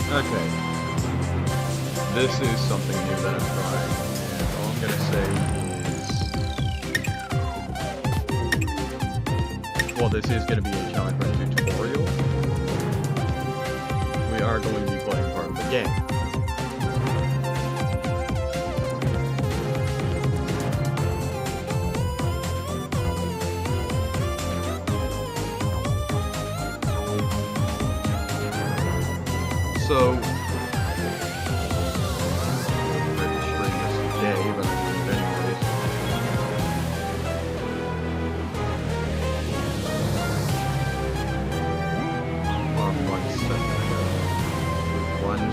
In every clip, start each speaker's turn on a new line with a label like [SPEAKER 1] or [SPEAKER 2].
[SPEAKER 1] Okay. This is something new that I'm trying, and all I'm gonna say is... Well, this is gonna be a challenge run tutorial. We are going to be playing part of the game. So, I'm ready to stream this today, but anyways. Hold on 1 second. One.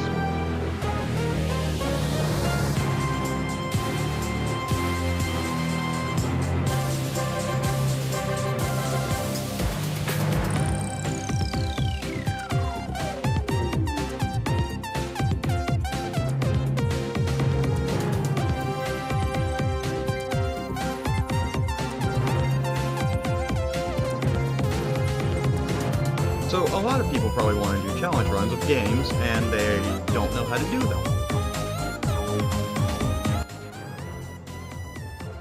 [SPEAKER 1] So, a lot of people probably want to do challenge runs of games, and they don't know how to do them.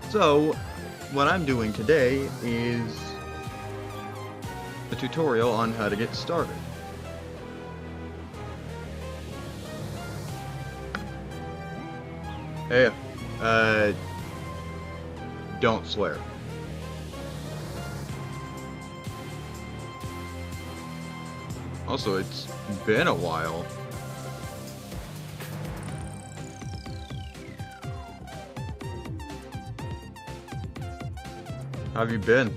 [SPEAKER 1] So, what I'm doing today is a tutorial on how to get started. Hey, don't swear. Also, it's been a while. How have you been?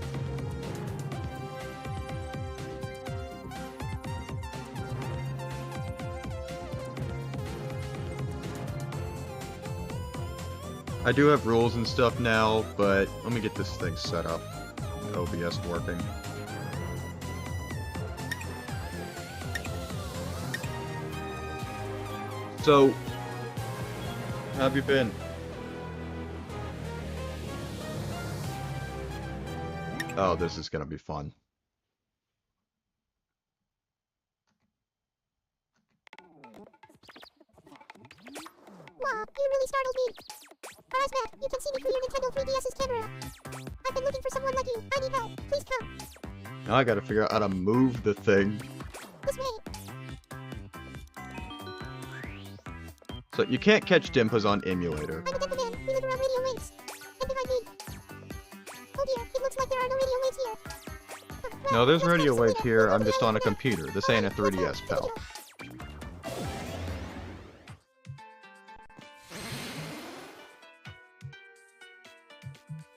[SPEAKER 1] I do have rules and stuff now, but let me get this thing set up. OBS working. So, how have you been? Oh, this is gonna be fun.
[SPEAKER 2] Wow, you really startled me. Harass, you can see me through your Nintendo 3DS's camera. I've been looking for someone like you. I need help. Please come.
[SPEAKER 1] Now I gotta figure out how to move the thing.
[SPEAKER 2] This way.
[SPEAKER 1] So, you can't catch Denpas on emulator.
[SPEAKER 2] I'm a Denpa Man. We live around radio waves. And behind me. Oh dear, it looks like there are no radio waves here. Well,
[SPEAKER 1] No, there's
[SPEAKER 2] let's
[SPEAKER 1] radio
[SPEAKER 2] find
[SPEAKER 1] waves
[SPEAKER 2] something
[SPEAKER 1] here,
[SPEAKER 2] else.
[SPEAKER 1] I'm just on a computer. This ain't a 3DS, pal.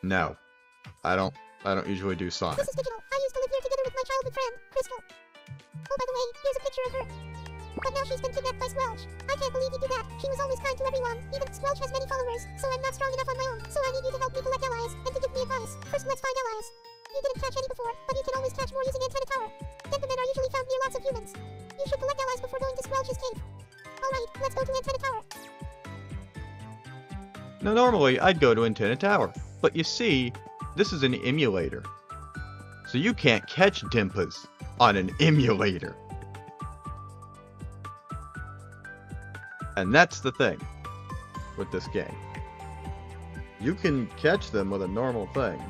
[SPEAKER 1] No. I don't usually do Sonic.
[SPEAKER 2] This is digital. I used to live here together with my childhood friend, Crystal. Oh, by the way, here's a picture of her. But now she's been kidnapped by Squelch. I can't believe you did that. She was always kind to everyone. Even Squelch has many followers, so I'm not strong enough on my own. So I need you to help me collect allies, and to give me advice. First, let's find allies. You didn't catch any before, but you can always catch more using Antenna Tower. Denpa Men are usually found near lots of humans. You should collect allies before going to Squelch's cave. Alright, let's go to Antenna Tower.
[SPEAKER 1] Now, normally, I'd go to Antenna Tower. But you see, this is an emulator. So you can't catch Denpas on an emulator. And that's the thing with this game. You can catch them with a normal thing,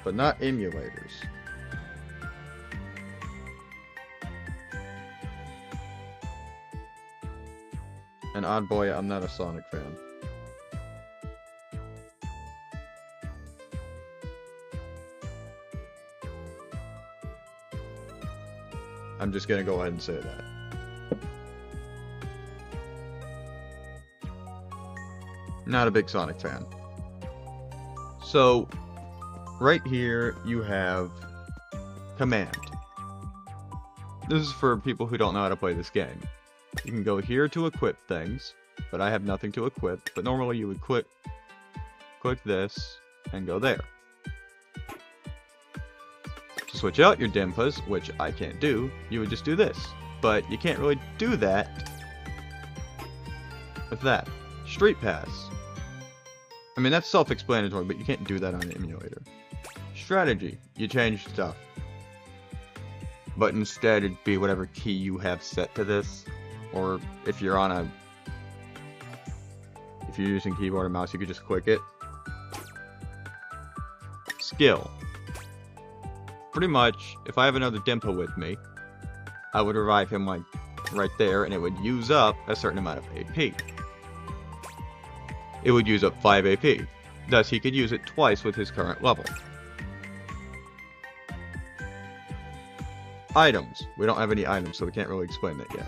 [SPEAKER 1] but not emulators. And odd boy, I'm not a Sonic fan. I'm just gonna go ahead and say that. Not a big Sonic fan. So, right here you have command. This is for people who don't know how to play this game. You can go here to equip things, but I have nothing to equip. But normally you would click this and go there. To switch out your Denpas, which I can't do, you would just do this. But you can't really do that with that. Street Pass. I mean, that's self-explanatory, but you can't do that on an emulator. Strategy. You change stuff. But instead, it'd be whatever key you have set to this. or if you're using keyboard and mouse, you could just click it. Skill. Pretty much, if I have another Denpa with me, I would revive him like right there, and it would use up a certain amount of AP. It would use up 5 AP. Thus, he could use it twice with his current level. Items. We don't have any items, so we can't really explain that yet.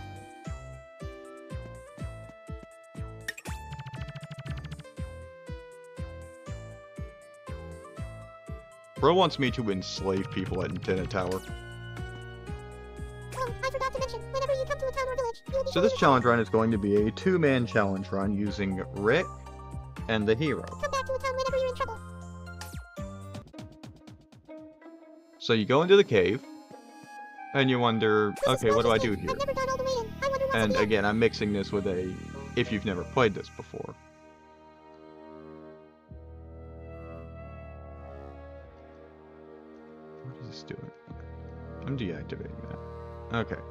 [SPEAKER 1] Bro wants me to enslave people at Antenna Tower.
[SPEAKER 2] Oh, I forgot to mention, whenever you come to a town or village, you'll be
[SPEAKER 1] So this challenge run is going to be a 2-man challenge run using Rick and the hero.
[SPEAKER 2] Come back to a town whenever you're in trouble.
[SPEAKER 1] So you go into the cave, and you wonder, okay, what do I do here?
[SPEAKER 2] I've never gone all the way in. I wonder what's
[SPEAKER 1] And
[SPEAKER 2] in
[SPEAKER 1] again, I'm mixing this with a, if you've never played this before. What is this doing? I'm deactivating that. Okay.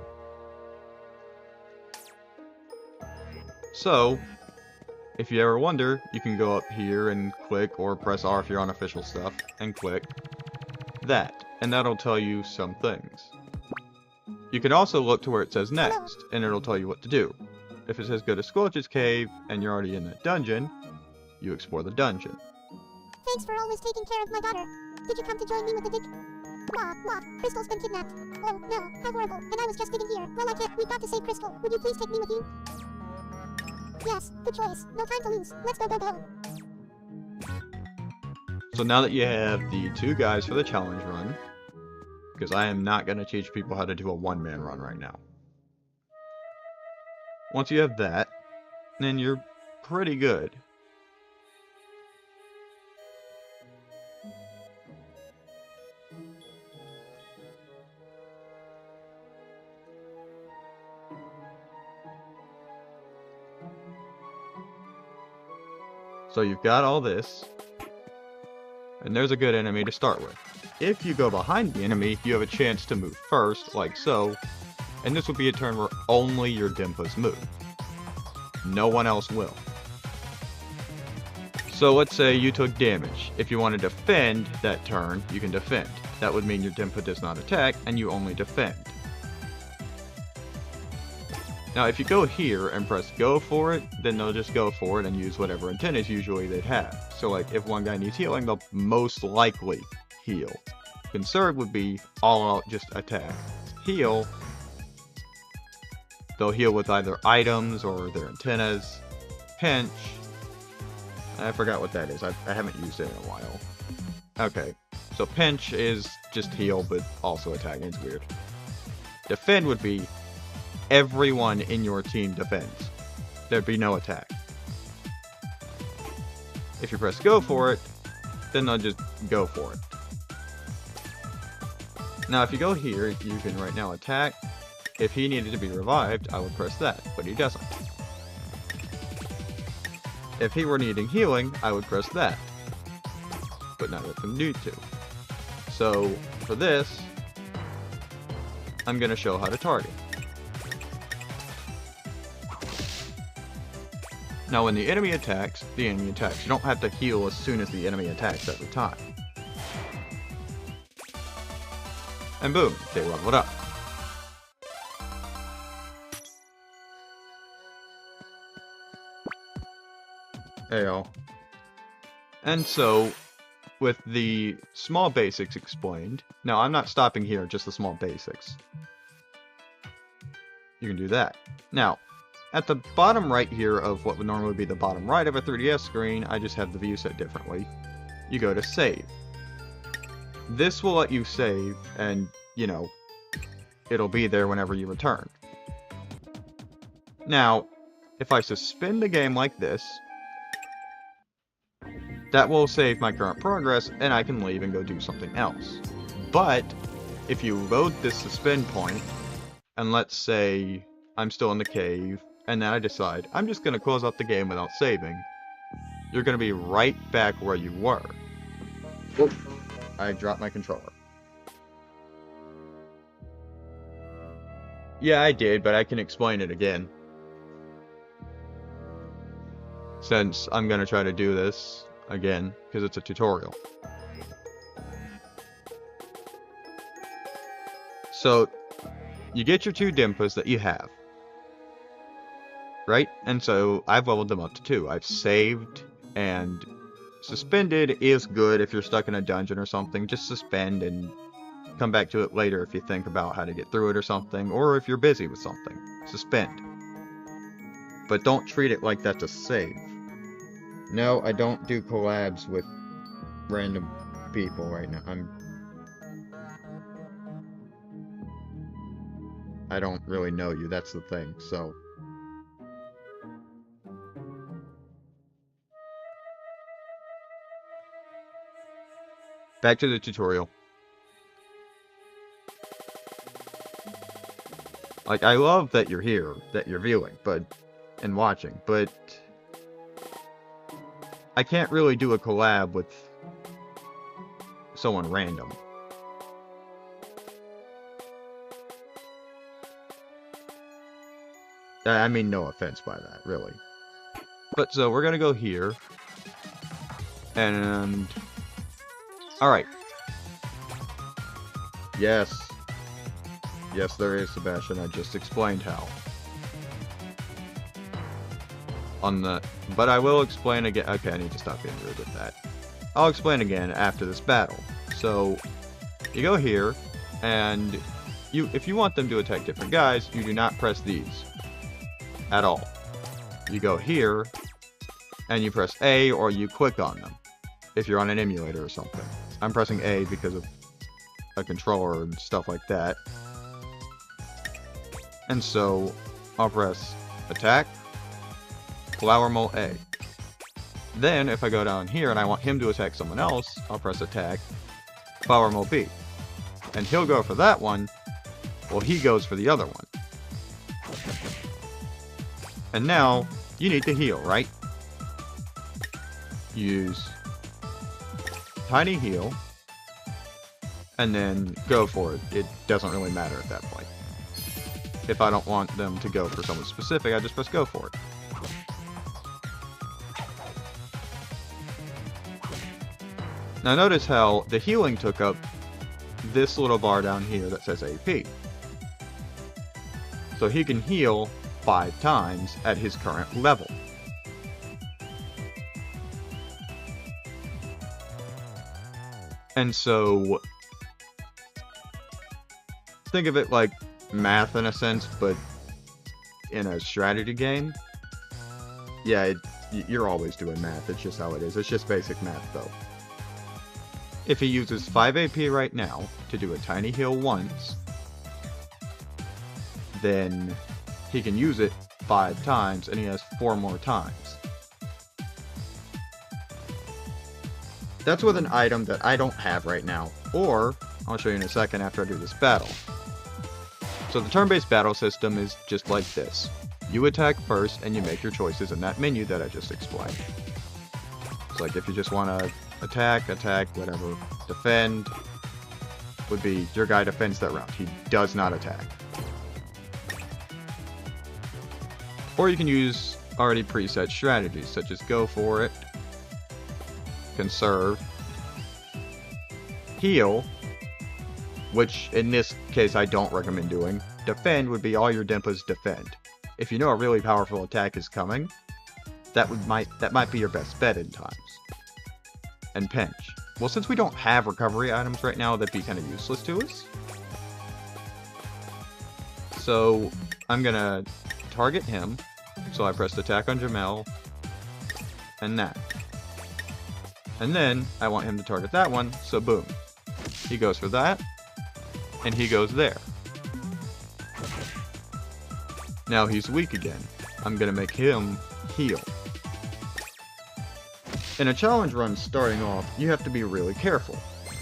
[SPEAKER 1] So, if you ever wonder, you can go up here and click, or press R if you're on official stuff, and click that. And that'll tell you some things. You can also look to where it says next, and it'll tell you what to do. If it says go to Squelch's cave, and you're already in that dungeon, you explore the dungeon.
[SPEAKER 2] Thanks for always taking care of my daughter. Did you come to join me with the dig? Mom, Crystal's been kidnapped. Oh no, how horrible. And I was just digging here. Well, I can't. We've got to save Crystal. Would you please take me with you? Yes, good choice. No time to lose. Let's go.
[SPEAKER 1] So now that you have the 2 guys for the challenge run, because I am not going to teach people how to do a 1-man run right now. Once you have that, then you're pretty good. So you've got all this, and there's a good enemy to start with. If you go behind the enemy, you have a chance to move first, like so, and this will be a turn where only your Denpas move. No one else will. So let's say you took damage. If you want to defend that turn, you can defend. That would mean your Denpa does not attack, and you only defend. Now if you go here and press go for it, then they'll just go for it and use whatever antennas usually they'd have. So like if one guy needs healing, they'll most likely heal. Conserve would be all out just attack. Heal, they'll heal with either items or their antennas. Pinch, I forgot what that is. I haven't used it in a while. Okay, so pinch is just heal but also attack. It's weird. Defend would be everyone in your team defends. There'd be no attack. If you press go for it, then they'll just go for it. Now if you go here, you can right now attack. If he needed to be revived, I would press that, but he doesn't. If he were needing healing, I would press that, but not if him need to. So for this, I'm going to show how to target. Now when the enemy attacks, the enemy attacks. You don't have to heal as soon as the enemy attacks every time. And boom, they level it up. Ayo. And so, with the small basics explained, now I'm not stopping here, just the small basics. You can do that. Now, at the bottom right here of what would normally be the bottom right of a 3DS screen, I just have the view set differently. You go to save. This will let you save, and, you know, it'll be there whenever you return. Now, if I suspend the game like this, that will save my current progress, and I can leave and go do something else. But, if you load this suspend point, and let's say I'm still in the cave, and then I decide I'm just going to close out the game without saving, you're going to be right back where you were. Oop, I dropped my controller. Yeah, I did, but I can explain it again. since I'm gonna try to do this again, because it's a tutorial. So, you get your 2 Denpas that you have. Right? And so, I've leveled them up to 2. I've saved, and suspended is good if you're stuck in a dungeon or something. Just suspend and come back to it later if you think about how to get through it or something, or if you're busy with something. Suspend. But don't treat it like that's a save. No, I don't do collabs with random people right now. I don't really know you, that's the thing, so... Back to the tutorial. Like, I love that you're here, that you're viewing, and watching, but... I can't really do a collab with someone random. I mean, no offense by that, really. But so, we're gonna go here. And... Alright. Yes. Yes, there is, Sebastian. I just explained how. But I will explain again. Okay, I need to stop being rude with that. I'll explain again after this battle. So, you go here, and if you want them to attack different guys, you do not press these. At all. You go here, and you press A, or you click on them. If you're on an emulator or something. I'm pressing A because of a controller and stuff like that. And so, I'll press attack, flower mole A. Then, if I go down here and I want him to attack someone else, I'll press attack, flower mole B. And he'll go for that one, while he goes for the other one. And now, you need to heal, right? Use tiny heal, and then go for it. It doesn't really matter at that point. If I don't want them to go for someone specific, I just press go for it. Now notice how the healing took up this little bar down here that says AP. So he can heal 5 times at his current level. And so, think of it like math in a sense, but in a strategy game. Yeah, you're always doing math, it's just how it is. It's just basic math though. If he uses 5 AP right now to do a tiny heal once, then he can use it 5 times and he has 4 more times. That's with an item that I don't have right now, or I'll show you in a second after I do this battle. So the turn-based battle system is just like this. You attack first and you make your choices in that menu that I just explained. It's like if you just want to attack, whatever. Defend would be your guy defends that round. He does not attack. Or you can use already preset strategies such as go for it, conserve, heal, which in this case I don't recommend doing. Defend would be all your Denpas defend. If you know a really powerful attack is coming, that might be your best bet in times. And pinch. Well, since we don't have recovery items right now, that'd be kind of useless to us. So I'm gonna target him. So I pressed attack on Jamel, and that. And then I want him to target that one, so boom. He goes for that, and he goes there. Now he's weak again. I'm gonna make him heal. In a challenge run starting off, you have to be really careful.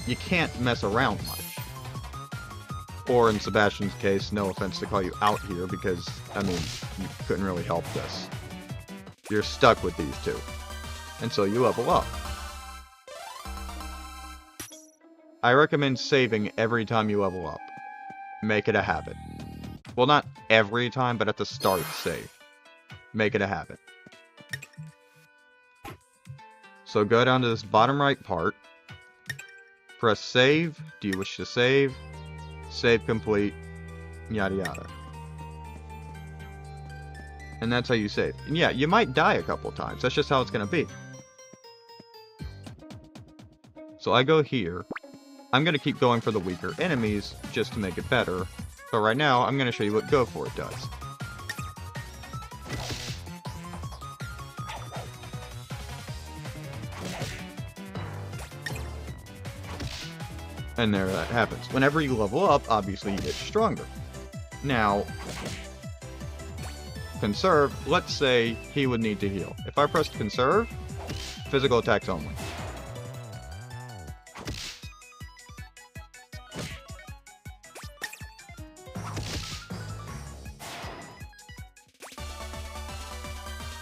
[SPEAKER 1] You can't mess around much. Or in Sebastian's case, no offense to call you out here, because, I mean, you couldn't really help this. You're stuck with these two. And so you level up. I recommend saving every time you level up. Make it a habit. Well, not every time, but at the start, save. Make it a habit. So go down to this bottom right part. Press save. Do you wish to save? Save complete. Yada yada. And that's how you save. And yeah, you might die a couple times. That's just how it's going to be. So I go here. I'm going to keep going for the weaker enemies just to make it better. But right now, I'm going to show you what Go For It does. And there that happens. Whenever you level up, obviously you get stronger. Now, conserve, let's say he would need to heal. If I pressed conserve, physical attacks only.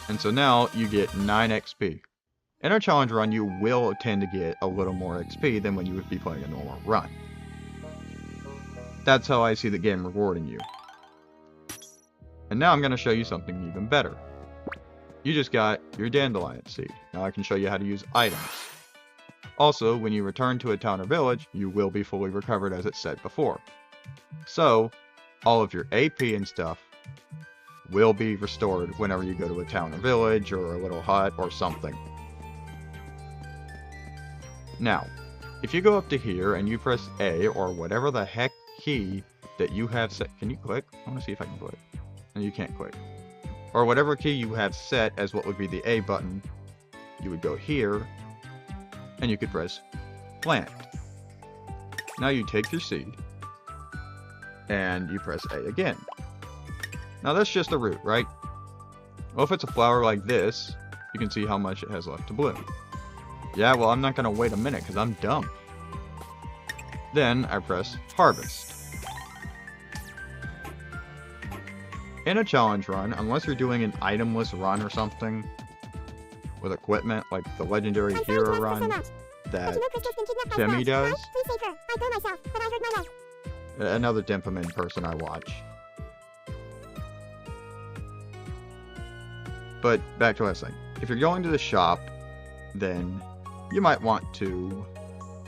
[SPEAKER 1] And so now you get 9 XP. In a challenge run, you will tend to get a little more XP than when you would be playing a normal run. That's how I see the game rewarding you. And now I'm going to show you something even better. You just got your dandelion seed. Now I can show you how to use items. Also, when you return to a town or village, you will be fully recovered as it said before. So, all of your AP and stuff will be restored whenever you go to a town or village or a little hut or something. Now, if you go up to here and you press A or whatever the heck key that you have set, can you click? I want to see if I can click. No, you can't click. Or whatever key you have set as what would be the A button, you would go here and you could press plant. Now you take your seed and you press A again. Now that's just a root, right? Well, if it's a flower like this, you can see how much it has left to bloom. Yeah, well, I'm not going to wait a minute because I'm dumb. Then I press harvest. In a challenge run, unless you're doing an itemless run or something with equipment, like the legendary hero run that Timmy does, another Denpa Men person I watch. But back to what I was saying. If you're going to the shop, then you might want to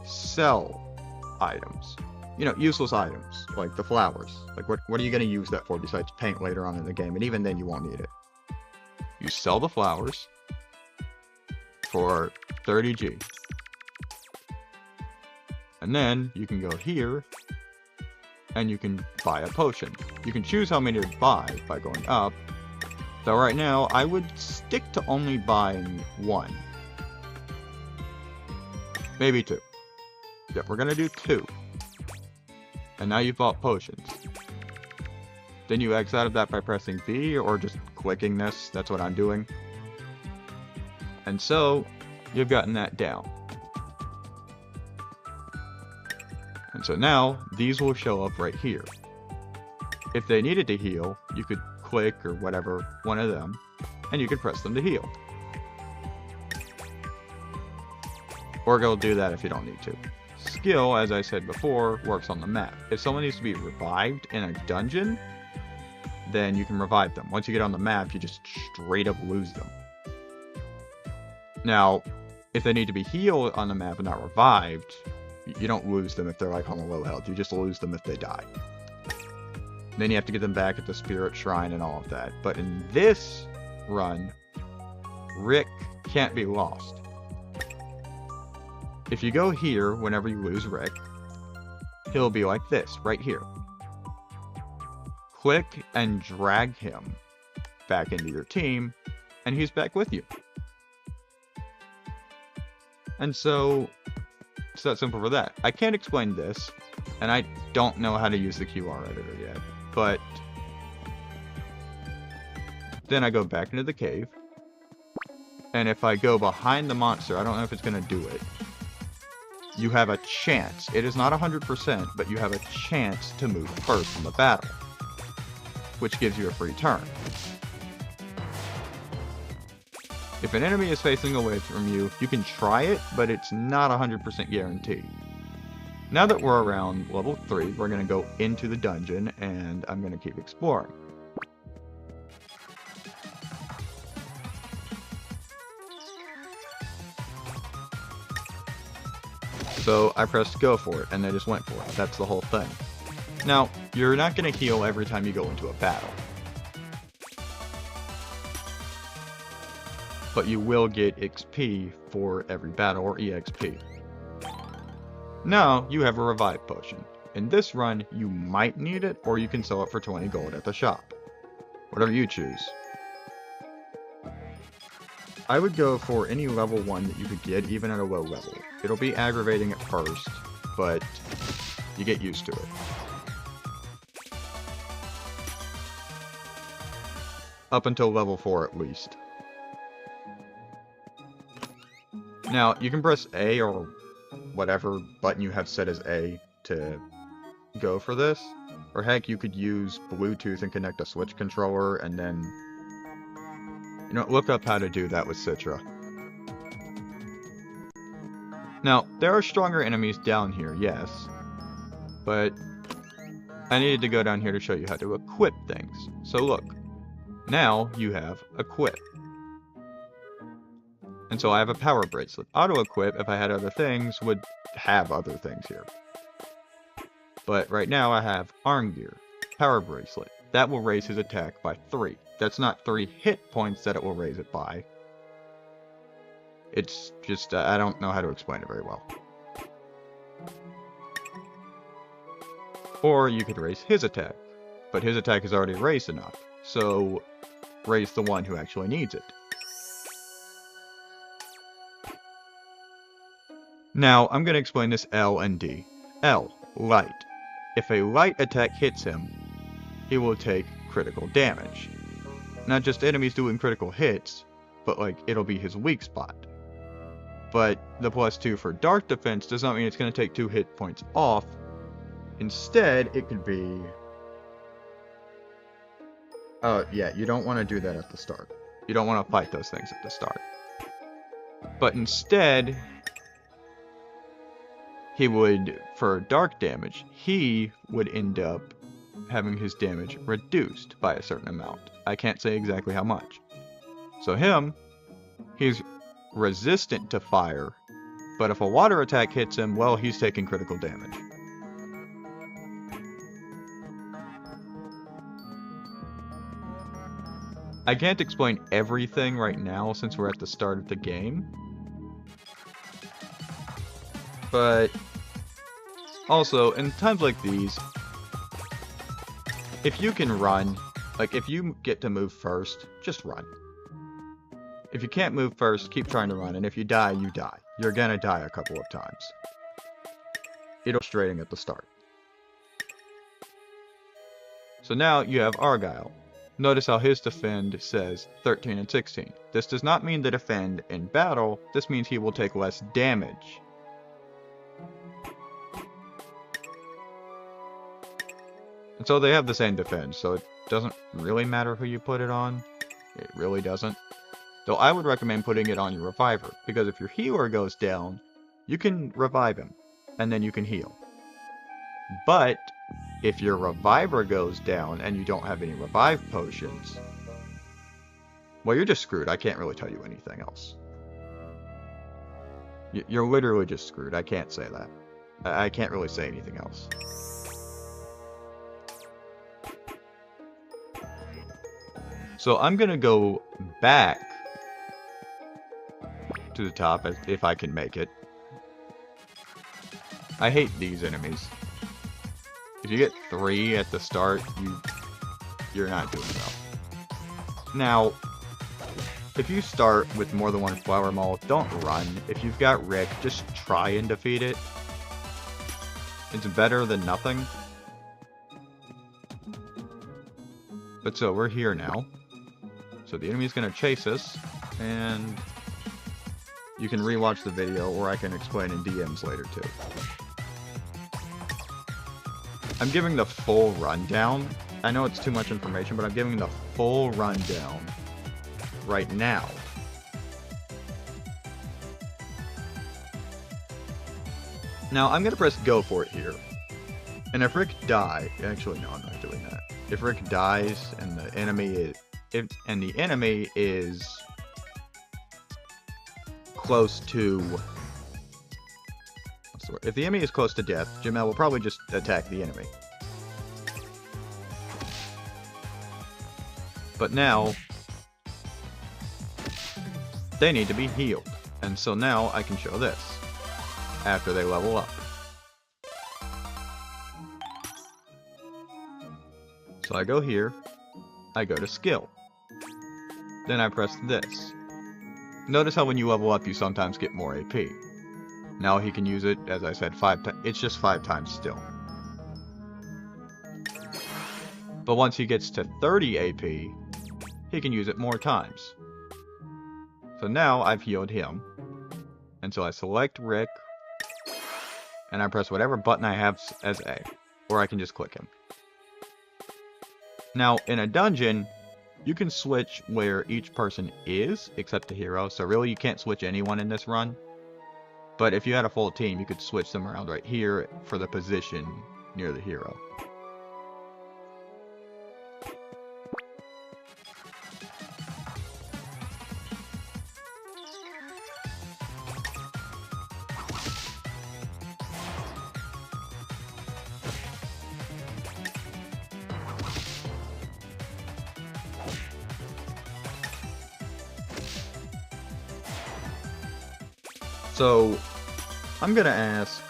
[SPEAKER 1] sell items. You know, useless items, like the flowers. Like, what are you going to use that for besides paint later on in the game? And even then, you won't need it. You sell the flowers for 30G. And then, you can go here, and you can buy a potion. You can choose how many to buy by going up. So right now, I would stick to only buying 1. Maybe 2. Yep, we're gonna do 2. And now you've bought potions. Then you exit out of that by pressing B or just clicking this. That's what I'm doing. And so, you've gotten that down. And so now, these will show up right here. If they needed to heal, you could click or whatever, one of them, and you could press them to heal. Or go do that if you don't need to. Skill, as I said before, works on the map. If someone needs to be revived in a dungeon, then you can revive them. Once you get on the map, you just straight up lose them. Now, if they need to be healed on the map and not revived, you don't lose them if they're like on a low health. You just lose them if they die. Then you have to get them back at the spirit shrine and all of that. But in this run, Rick can't be lost. If you go here, whenever you lose Rick, he'll be like this, right here. Click and drag him back into your team, and he's back with you. And so, it's that simple for that. I can't explain this, and I don't know how to use the QR editor yet, but then I go back into the cave, and if I go behind the monster, I don't know if it's going to do it. You have a chance. It is not 100%, but you have a chance to move first in the battle, which gives you a free turn. If an enemy is facing away from you, you can try it, but it's not 100% guaranteed. Now that we're around level 3, we're going to go into the dungeon, and I'm going to keep exploring. So I pressed go for it, and they just went for it. That's the whole thing. Now, you're not going to heal every time you go into a battle. But you will get XP for every battle, or EXP. Now, you have a revive potion. In this run, you might need it, or you can sell it for 20 gold at the shop. Whatever you choose. I would go for any level 1 that you could get, even at a low level. It'll be aggravating at first, but you get used to it. Up until level 4 at least. Now, you can press A or whatever button you have set as A to go for this. Or heck, you could use Bluetooth and connect a Switch controller and then... You know, look up how to do that with Citra. Now, there are stronger enemies down here, yes. But I needed to go down here to show you how to equip things. So look, now you have equip. And so I have a power bracelet. Auto-equip, if I had other things, would have other things here. But right now I have arm gear, power bracelet. That will raise his attack by 3. That's not 3 hit points that it will raise it by. It's just, I don't know how to explain it very well. Or you could raise his attack, but his attack is already raised enough, so raise the one who actually needs it. Now, I'm going to explain this L and D. L, light. If a light attack hits him, he will take critical damage. Not just enemies doing critical hits, but like, it'll be his weak spot. But the +2 for dark defense does not mean it's going to take 2 hit points off. Instead, it could be... Oh, yeah, you don't want to do that at the start. You don't want to fight those things at the start. But instead, he would, for dark damage, he would end up having his damage reduced by a certain amount. I can't say exactly how much. So him, he's resistant to fire, but if a water attack hits him, well, he's taking critical damage. I can't explain everything right now since we're at the start of the game. But also, in times like these, if you can run, like if you get to move first, just run. If you can't move first, keep trying to run, and if you die, you die. You're gonna die a couple of times. It'll be frustrating at the start. So now you have Argyle. Notice how his defend says 13 and 16. This does not mean the defend in battle, this means he will take less damage. And so they have the same defense, so it doesn't really matter who you put it on. It really doesn't. Though I would recommend putting it on your reviver, because if your healer goes down, you can revive him, and then you can heal. But if your reviver goes down and you don't have any revive potions, well, you're just screwed. I can't really tell you anything else. You're literally just screwed. I can't say that. I can't really say anything else. So I'm gonna go back to the top if I can make it. I hate these enemies. If you get 3 at the start, you're not doing well. Now, if you start with more than 1 flower maul, don't run. If you've got Rick, just try and defeat it. It's better than nothing. But so, we're here now. So the enemy's gonna chase us, and you can rewatch the video, or I can explain in DMs later too. I'm giving the full rundown. I know it's too much information, but I'm giving the full rundown right now. Now, I'm gonna press go for it here. And if Rick dies... Actually, no, I'm not doing that. If Rick dies and the enemy is... close to... What's the If the enemy is close to death, Jamel will probably just attack the enemy. But now, they need to be healed. And so now I can show this, after they level up. So I go here, I go to skill. Then I press this. Notice how when you level up, you sometimes get more AP. Now he can use it, as I said, 5 times. It's just 5 times still. But once he gets to 30 AP, he can use it more times. So now I've healed him. And so I select Rick, and I press whatever button I have as A, or I can just click him. Now, in a dungeon, you can switch where each person is, except the hero, so really you can't switch anyone in this run. But if you had a full team, you could switch them around right here for the position near the hero. So, I'm gonna ask,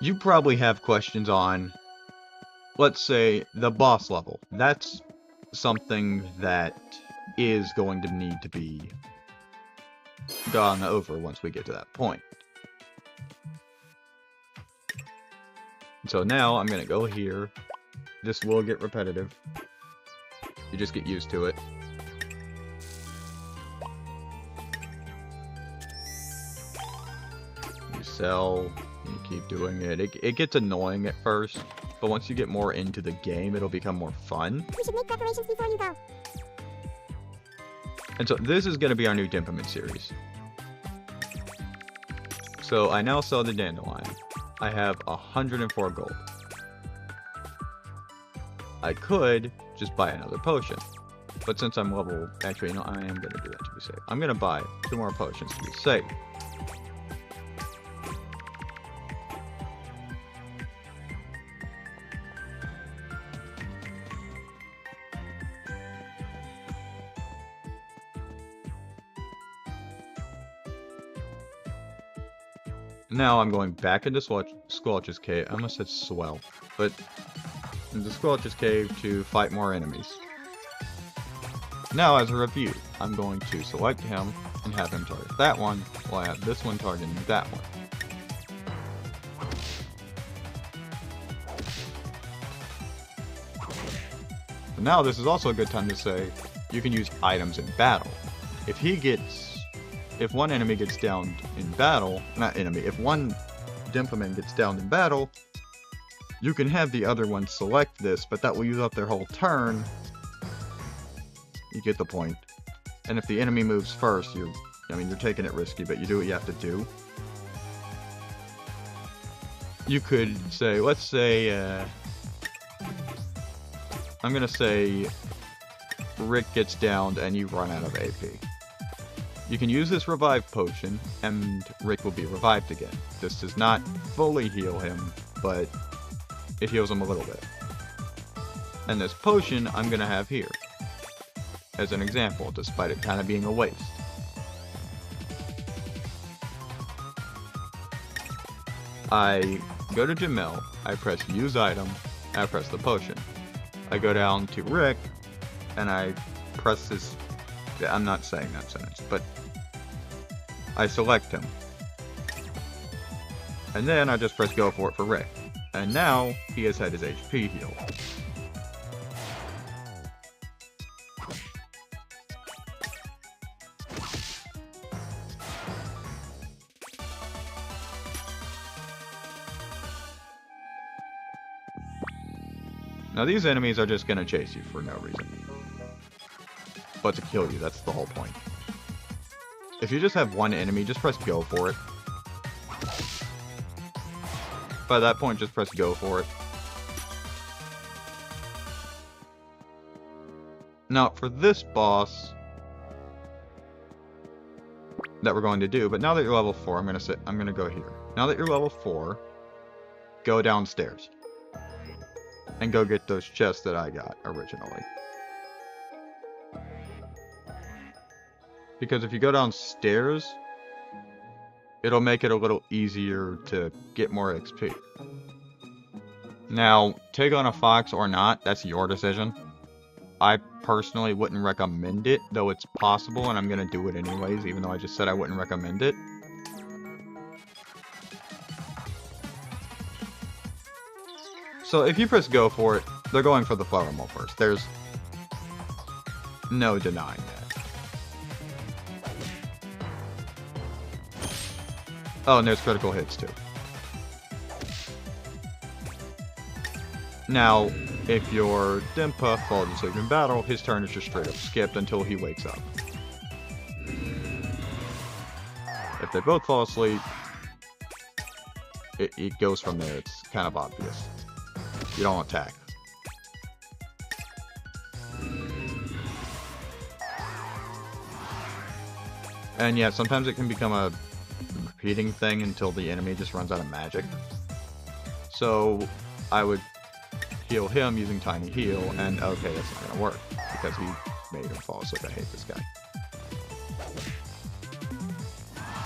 [SPEAKER 1] you probably have questions on, let's say, the boss level. That's something that is going to need to be gone over once we get to that point. So now I'm gonna go here. This will get repetitive. You just get used to it. Sell, and you keep doing it. It gets annoying at first, but once you get more into the game, it'll become more fun.
[SPEAKER 2] We should make preparations before you go.
[SPEAKER 1] And so this is going to be our new Denpa Men series. So I now sell the dandelion. I have 104 gold. I could just buy another potion, but since I'm level, actually, no, I am going to do that to be safe. I'm going to buy 2 more potions to be safe. Now I'm going back into Squelch's cave. I almost said Swell, but into Squelch's cave to fight more enemies. Now, as a review, I'm going to select him and have him target that one, while I have this one targeting that one. So now this is also a good time to say you can use items in battle. If one enemy gets downed in battle, if one Denpa Man gets downed in battle, you can have the other one select this, but that will use up their whole turn. You get the point. And if the enemy moves first, you're taking it risky, but you do what you have to do. You could say, let's say, I'm gonna say Rick gets downed and you run out of AP. You can use this revive potion, and Rick will be revived again. This does not fully heal him, but it heals him a little bit. And this potion I'm going to have here, as an example, despite it kind of being a waste. I go to Jamel, I press use item, I press the potion. I go down to Rick, and I press this. I'm not saying that sentence, but I select him. And then I just press go for it for Rick. And now he has had his HP healed. Now these enemies are just gonna chase you for no reason. But to kill you, that's the whole point. If you just have one enemy, just press go for it. By that point, just press go for it. Now, for this boss, that we're going to do. But now that you're level 4, I'm gonna go here. Now that you're level 4, go downstairs and go get those chests that I got originally. Because if you go downstairs, it'll make it a little easier to get more XP. Now, take on a fox or not, that's your decision. I personally wouldn't recommend it, though it's possible, and I'm gonna do it anyways, even though I just said I wouldn't recommend it. So if you press go for it, they're going for the flower mole first. There's no denying that. Oh, and there's critical hits too. Now, if your Denpa falls asleep in battle, his turn is just straight up skipped until he wakes up. If they both fall asleep, it goes from there. It's kind of obvious. You don't attack. And yeah, sometimes it can become a repeating thing until the enemy just runs out of magic. So I would heal him using tiny heal, and okay, that's not gonna work because he made him fall asleep. I hate this guy.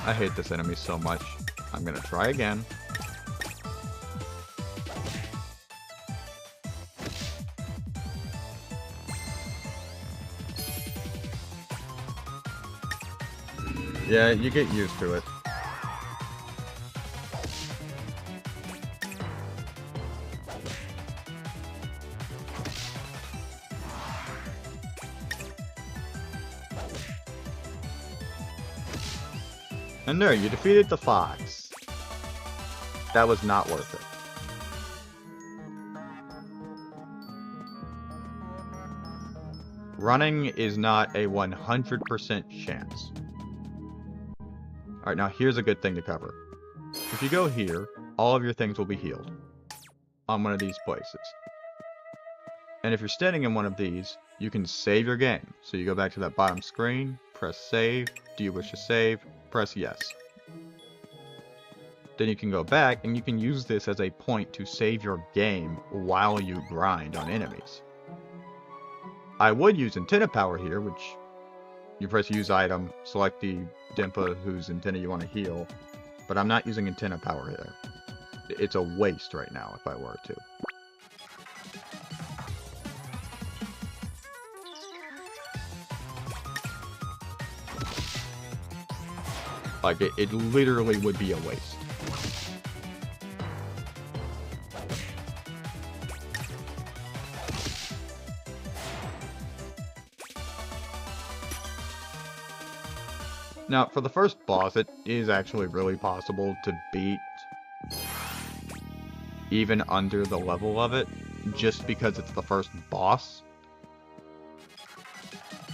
[SPEAKER 1] I hate this enemy so much. I'm gonna try again. Yeah, you get used to it. And there, you defeated the fox. That was not worth it. Running is not a 100% chance. Alright, now here's a good thing to cover. If you go here, all of your things will be healed on one of these places. And if you're standing in one of these, you can save your game. So you go back to that bottom screen, press save. Do you wish to save? Press yes. Then you can go back and you can use this as a point to save your game while you grind on enemies. I would use antenna power here, which you press use item, select the Denpa whose antenna you want to heal, but I'm not using antenna power here. It's a waste right now if I were to. Like, it literally would be a waste. Now, for the first boss, it is actually really possible to beat even under the level of it, just because it's the first boss.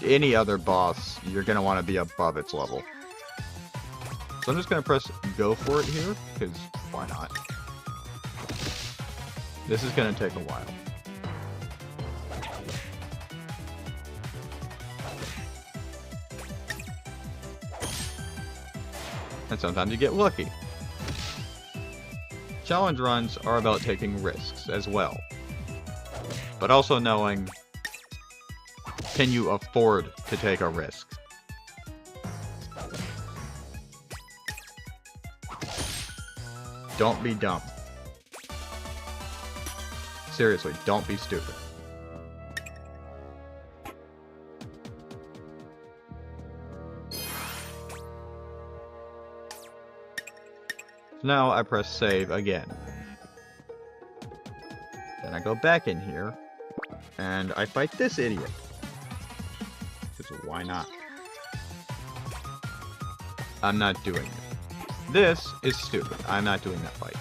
[SPEAKER 1] Any other boss, you're going to want to be above its level. So I'm just going to press go for it here, because why not? This is going to take a while. And sometimes you get lucky. Challenge runs are about taking risks as well. But also knowing, can you afford to take a risk? Don't be dumb. Seriously, don't be stupid. Now I press save again. Then I go back in here, and I fight this idiot. Because why not? I'm not doing it. This is stupid. I'm not doing that fight.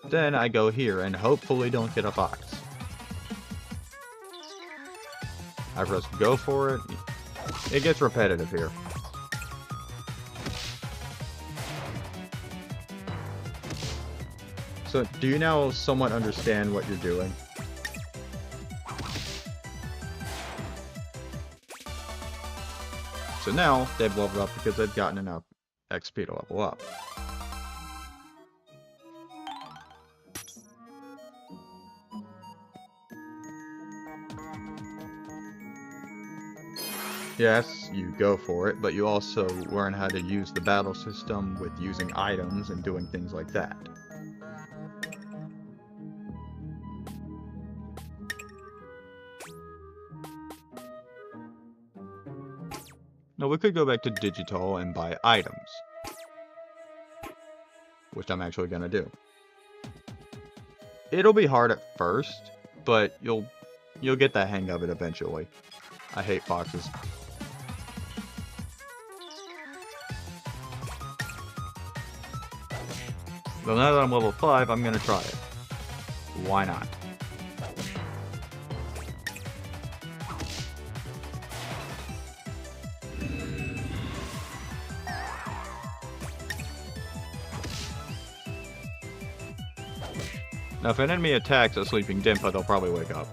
[SPEAKER 1] Then I go here and hopefully don't get a fox. I press go for it. It gets repetitive here. So, do you now somewhat understand what you're doing? So now they've leveled up because they've gotten enough XP to level up. Yes, you go for it, but you also learn how to use the battle system with using items and doing things like that. Now we could go back to digital and buy items, which I'm actually gonna do. It'll be hard at first, but you'll get the hang of it eventually. I hate foxes. So now that I'm level 5, I'm gonna try it. Why not? Now if an enemy attacks a sleeping Denpa, they'll probably wake up.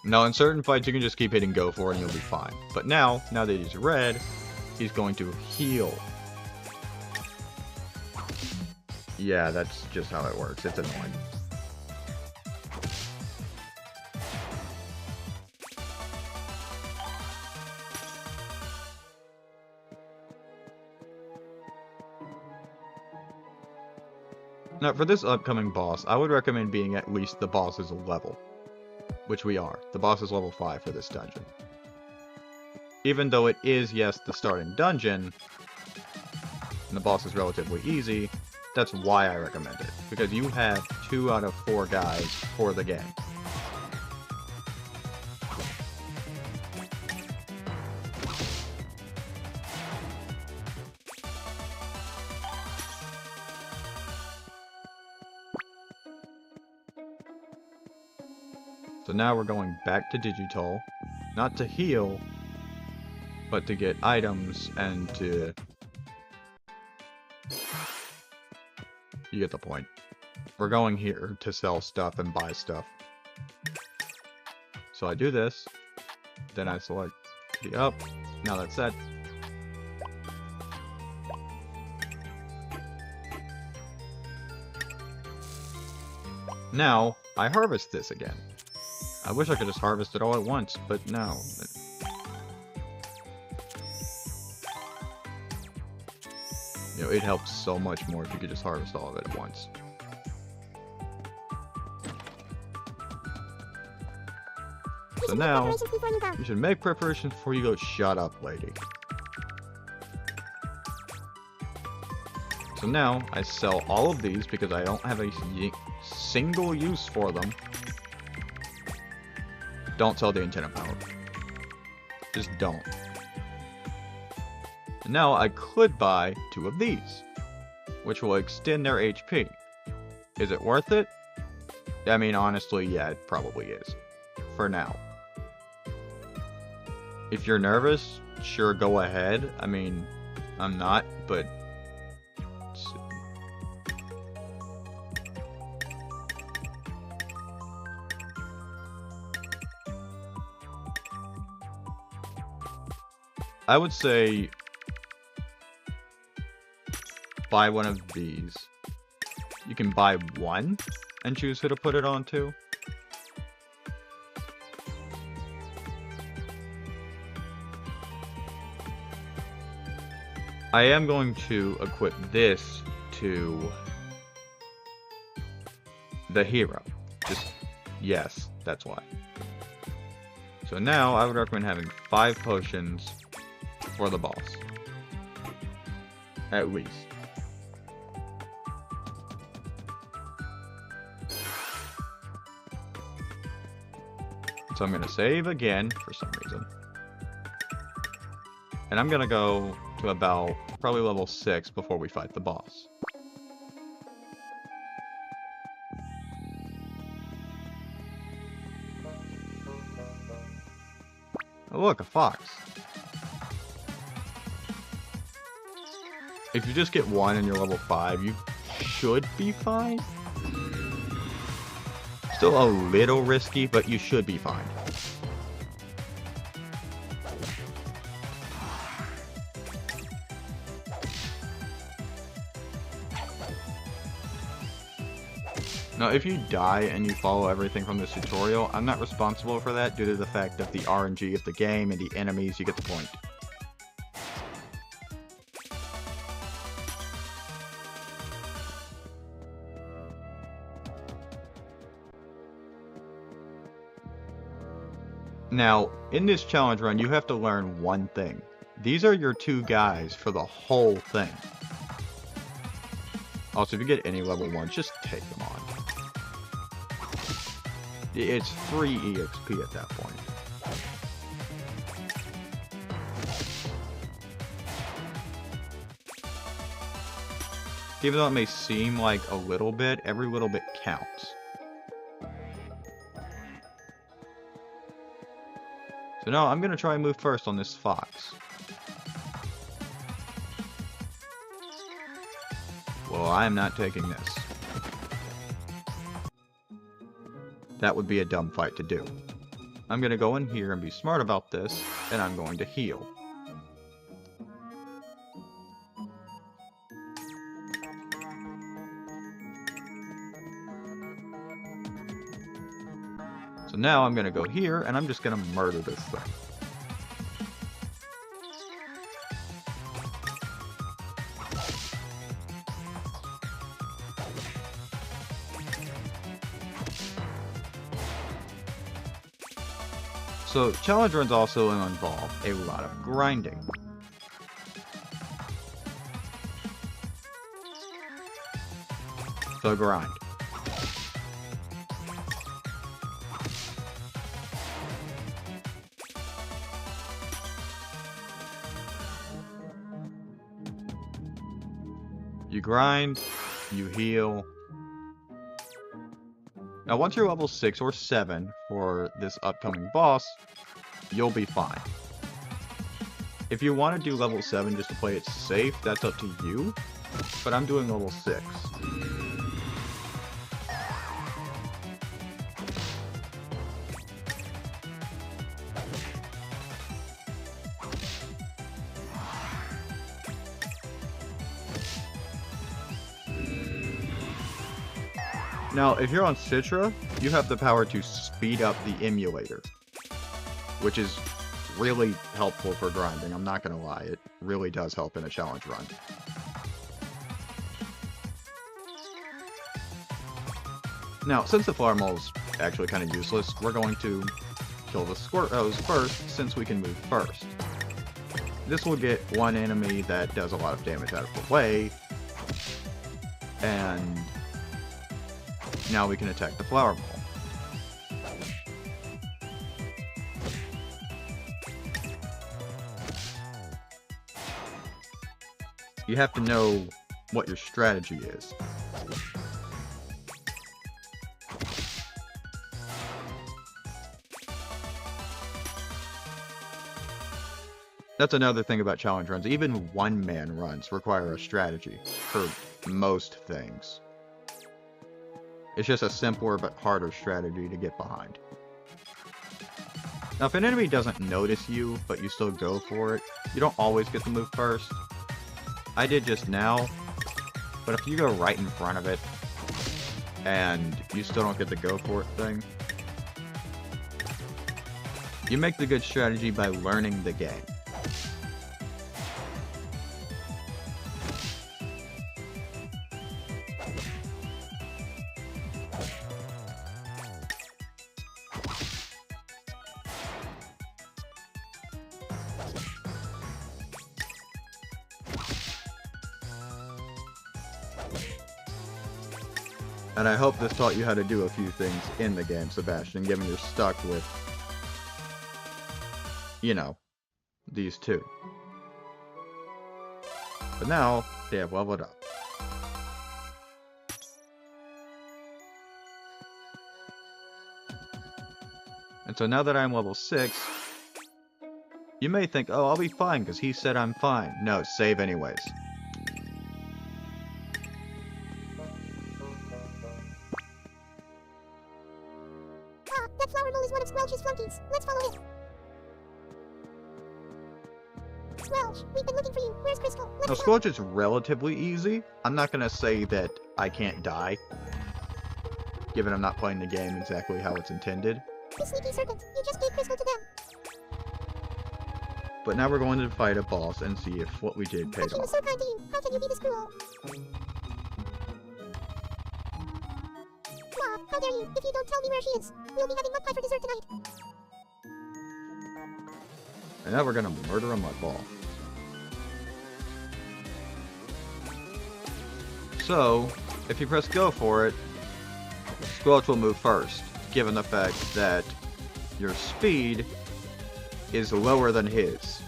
[SPEAKER 1] Now in certain fights you can just keep hitting go for it and you'll be fine. But now that he's red, he's going to heal. Yeah, that's just how it works. It's annoying. Now for this upcoming boss, I would recommend being at least the boss's level. Which we are. The boss is level 5 for this dungeon. Even though it is, yes, the starting dungeon, and the boss is relatively easy, that's why I recommend it. Because you have 2 out of 4 guys for the game. So now we're going back to digital, not to heal, but to get items and to... You get the point. We're going here to sell stuff and buy stuff. So I do this, then I select the up, now that's set. Now, I harvest this again. I wish I could just harvest it all at once, but no. You know, it helps so much more if you could just harvest all of it at once. So now, you should make preparations before you go. Shut up, lady. So now, I sell all of these because I don't have a single use for them. Don't sell the antenna power. Just don't. And now I could buy 2 of these, which will extend their HP. Is it worth it? I mean, honestly, yeah, it probably is. For now. If you're nervous, sure, go ahead. I mean, I'm not, but... I would say buy one of these. You can buy one and choose who to put it onto. I am going to equip this to the hero. Just, yes, that's why. So now I would recommend having 5 potions for the boss. At least. So I'm going to save again for some reason. And I'm going to go to about probably level 6 before we fight the boss. Oh, look, a fox. If you just get 1 and you're level 5, you should be fine. Still a little risky, but you should be fine. Now, if you die and you follow everything from this tutorial, I'm not responsible for that due to the fact of the RNG of the game and the enemies. You get the point. Now, in this challenge run, you have to learn one thing. These are your 2 guys for the whole thing. Also, if you get any level 1, just take them on. It's free EXP at that point. Even though it may seem like a little bit, every little bit counts. So now I'm going to try and move first on this fox. Well, I am not taking this. That would be a dumb fight to do. I'm going to go in here and be smart about this, and I'm going to heal. So now I'm going to go here, and I'm just going to murder this thing. So, challenge runs also involve a lot of grinding. So grind. You grind, you heal. Now once you're level 6 or 7 for this upcoming boss, you'll be fine. If you want to do level 7 just to play it safe, that's up to you, but I'm doing level 6. Now, if you're on Citra, you have the power to speed up the emulator, which is really helpful for grinding. I'm not going to lie, it really does help in a challenge run. Now, since the flower mole is actually kind of useless, we're going to kill the squirtos first, since we can move first. This will get one enemy that does a lot of damage out of the way, and now we can attack the flower mole. You have to know what your strategy is. That's another thing about challenge runs. Even one-man runs require a strategy for most things. It's just a simpler but harder strategy to get behind. Now, if an enemy doesn't notice you, but you still go for it, you don't always get to move first. I did just now, but if you go right in front of it, and you still don't get the go for it thing, you make the good strategy by learning the game. And I hope this taught you how to do a few things in the game, Sebastian, given you're stuck with, you know, these two. But now, they have leveled up. And so now that I'm level 6, you may think, oh, I'll be fine because he said I'm fine. No, save anyways.
[SPEAKER 2] That flower mole is one of Squelch's flunkies. Let's follow it. Squelch, we've been looking for you. Where's Crystal?
[SPEAKER 1] Now,
[SPEAKER 2] Let's go.
[SPEAKER 1] Squelch is relatively easy. I'm not gonna say that I can't die, given I'm not playing the game exactly how it's intended.
[SPEAKER 2] You sneaky serpent. You just gave Crystal to them.
[SPEAKER 1] But now we're going to fight a boss and see if what we did
[SPEAKER 2] But
[SPEAKER 1] paid
[SPEAKER 2] she was
[SPEAKER 1] off.
[SPEAKER 2] so kind to you. How can you be this cruel? Aw, how dare you? If you don't tell me where she is, we'll be having mud pie for dessert tonight.
[SPEAKER 1] And now we're gonna murder a mud ball. So, if you press go for it, Squelch will move first, given the fact that your speed is lower than his.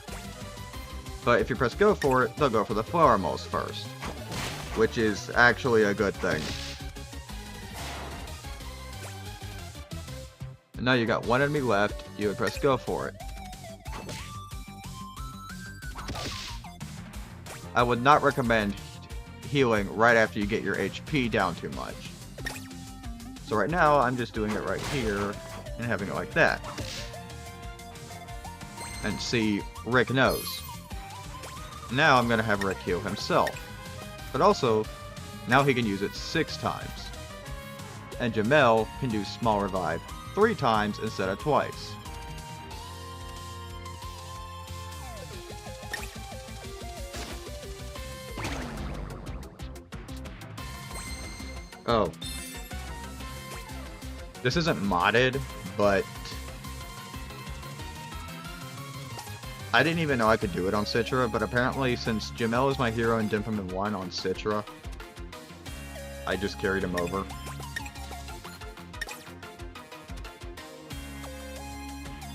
[SPEAKER 1] But if you press go for it, they'll go for the flower moles first, which is actually a good thing. And now you got one enemy left, you would press go for it. I would not recommend healing right after you get your HP down too much. So right now, I'm just doing it right here and having it like that. And see, Rick knows. Now I'm going to have Rick heal himself. But also, now he can use it 6 times. And Jamel can do small revive 3 times instead of twice. Oh. This isn't modded, but I didn't even know I could do it on Citra, but apparently since Jamel is my hero in Denpa Men 1 on Citra, I just carried him over.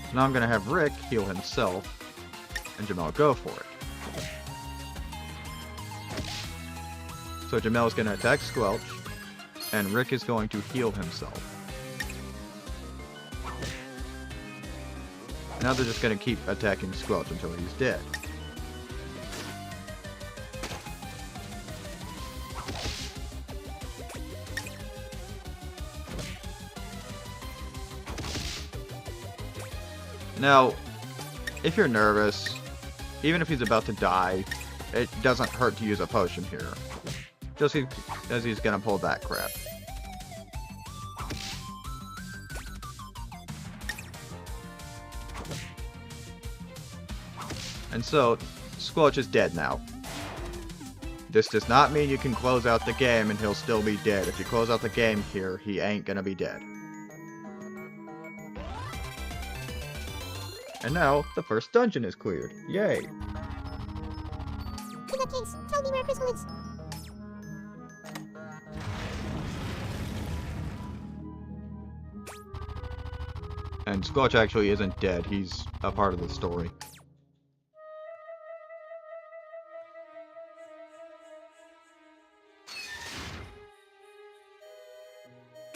[SPEAKER 1] So now I'm going to have Rick heal himself, and Jamel go for it. So Jamel is going to attack Squelch, and Rick is going to heal himself. Now they're just going to keep attacking Squelch until he's dead. Now, if you're nervous, even if he's about to die, it doesn't hurt to use a potion here. Just as he's going to pull that crap. And so, Squelch is dead now. This does not mean you can close out the game and he'll still be dead. If you close out the game here, he ain't gonna be dead. And now, the first dungeon is cleared. Yay!
[SPEAKER 2] In that case, tell me where Crystal is.
[SPEAKER 1] And Squelch actually isn't dead, he's a part of the story.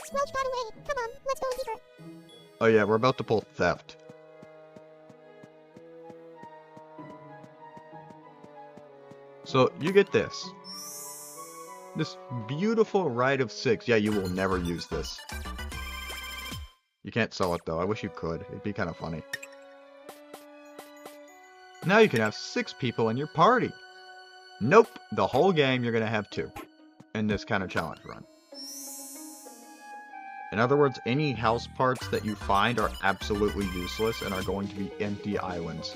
[SPEAKER 2] Squelch got away. Come on, let's go deeper.
[SPEAKER 1] Oh yeah, we're about to pull theft. So, you get this. This beautiful ride of 6. Yeah, you will never use this. You can't sell it though, I wish you could. It'd be kind of funny. Now you can have 6 people in your party. Nope, the whole game you're gonna have 2. In this kind of challenge run. In other words, any house parts that you find are absolutely useless and are going to be empty islands.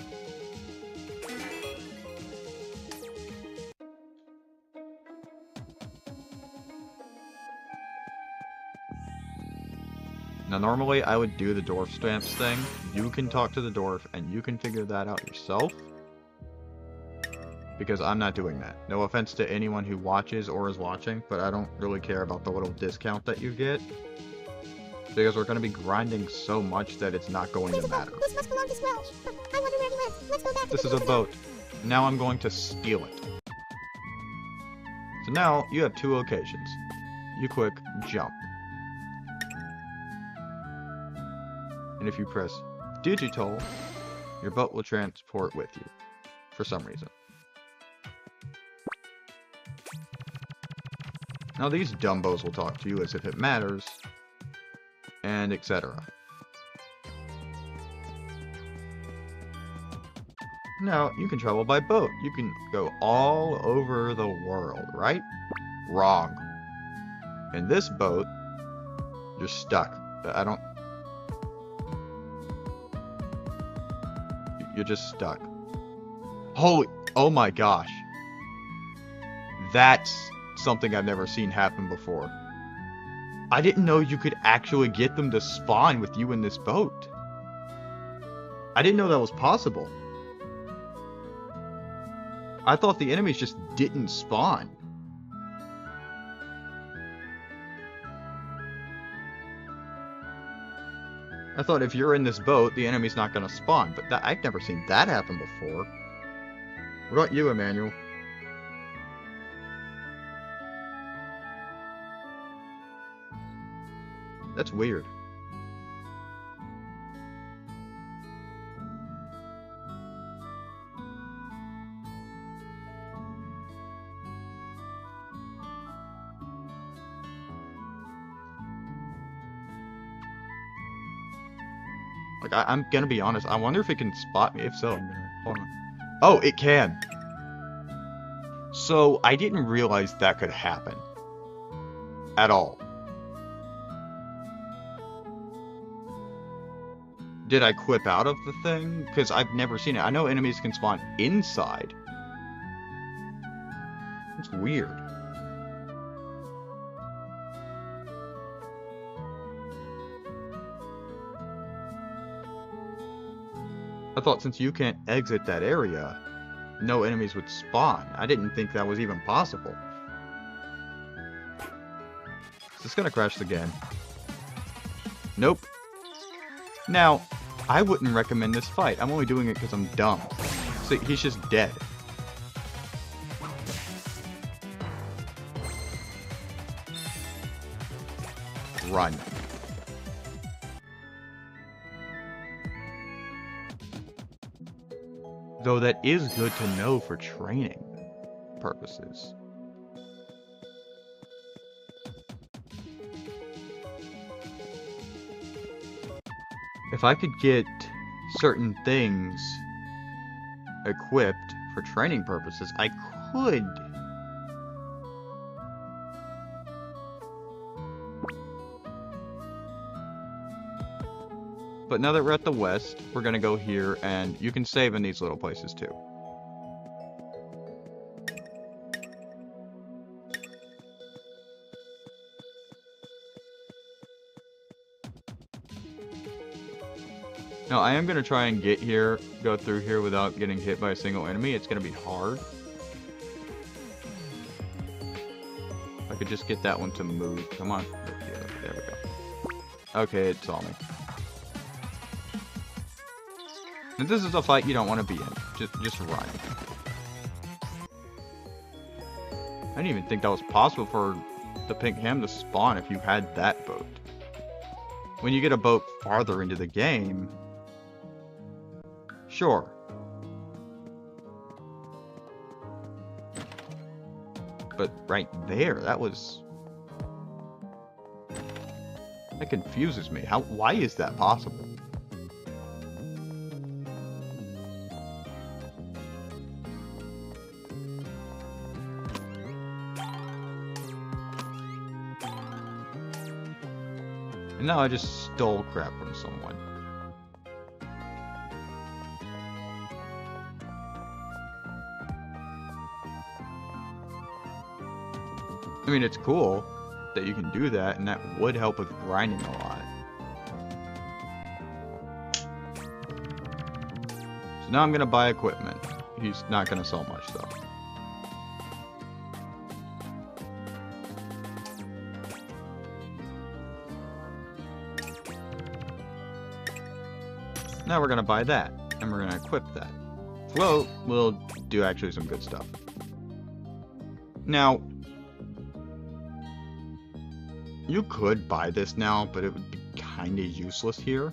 [SPEAKER 1] Now normally I would do the dwarf stamps thing. You can talk to the dwarf and you can figure that out yourself. Because I'm not doing that. No offense to anyone who watches or is watching, but I don't really care about the little discount that you get. Because we're going to be grinding so much that it's not going to matter.
[SPEAKER 2] This must belong to Squelch. I wonder where he went. Let's go back to
[SPEAKER 1] This is a boat. Now I'm going to steal it. So now you have 2 locations. You click jump. And if you press digital, your boat will transport with you. For some reason. Now these dumbos will talk to you as if it matters. And etc. Now, you can travel by boat. You can go all over the world, right? Wrong. In this boat, you're stuck. I don't... You're just stuck. Holy... Oh my gosh. That's something I've never seen happen before. I didn't know you could actually get them to spawn with you in this boat. I didn't know that was possible. I thought the enemies just didn't spawn. I thought if you're in this boat, the enemy's not going to spawn, but I've never seen that happen before. What about you, Emmanuel? That's weird. Like, I'm gonna be honest, I wonder if it can spot me. If so, I'm gonna... Hold on. Oh, it can! So, I didn't realize that could happen. At all. Did I quip out of the thing? Because I've never seen it. I know enemies can spawn inside. It's weird. I thought since you can't exit that area, no enemies would spawn. I didn't think that was even possible. Is this gonna crash the game? Nope. Now, I wouldn't recommend this fight. I'm only doing it because I'm dumb. See, he's just dead. Run. Though that is good to know for training purposes. If I could get certain things equipped for training purposes, I could. But now that we're at the west, we're gonna go here, and you can save in these little places too. Now, I am gonna try and go through here without getting hit by a single enemy. It's gonna be hard. I could just get that one to move. Come on. There we go. Okay, it saw me. And this is a fight you don't want to be in. Just run. I didn't even think that was possible for the pink ham to spawn if you had that boat. When you get a boat farther into the game, sure. But right there, that confuses me. Why is that possible? And now I just stole crap from someone. I mean, it's cool that you can do that, and that would help with grinding a lot. So now I'm gonna buy equipment. He's not gonna sell much though. Now we're gonna buy that, and we're gonna equip that. Float will do actually some good stuff. Now, you could buy this now, but it would be kinda useless here.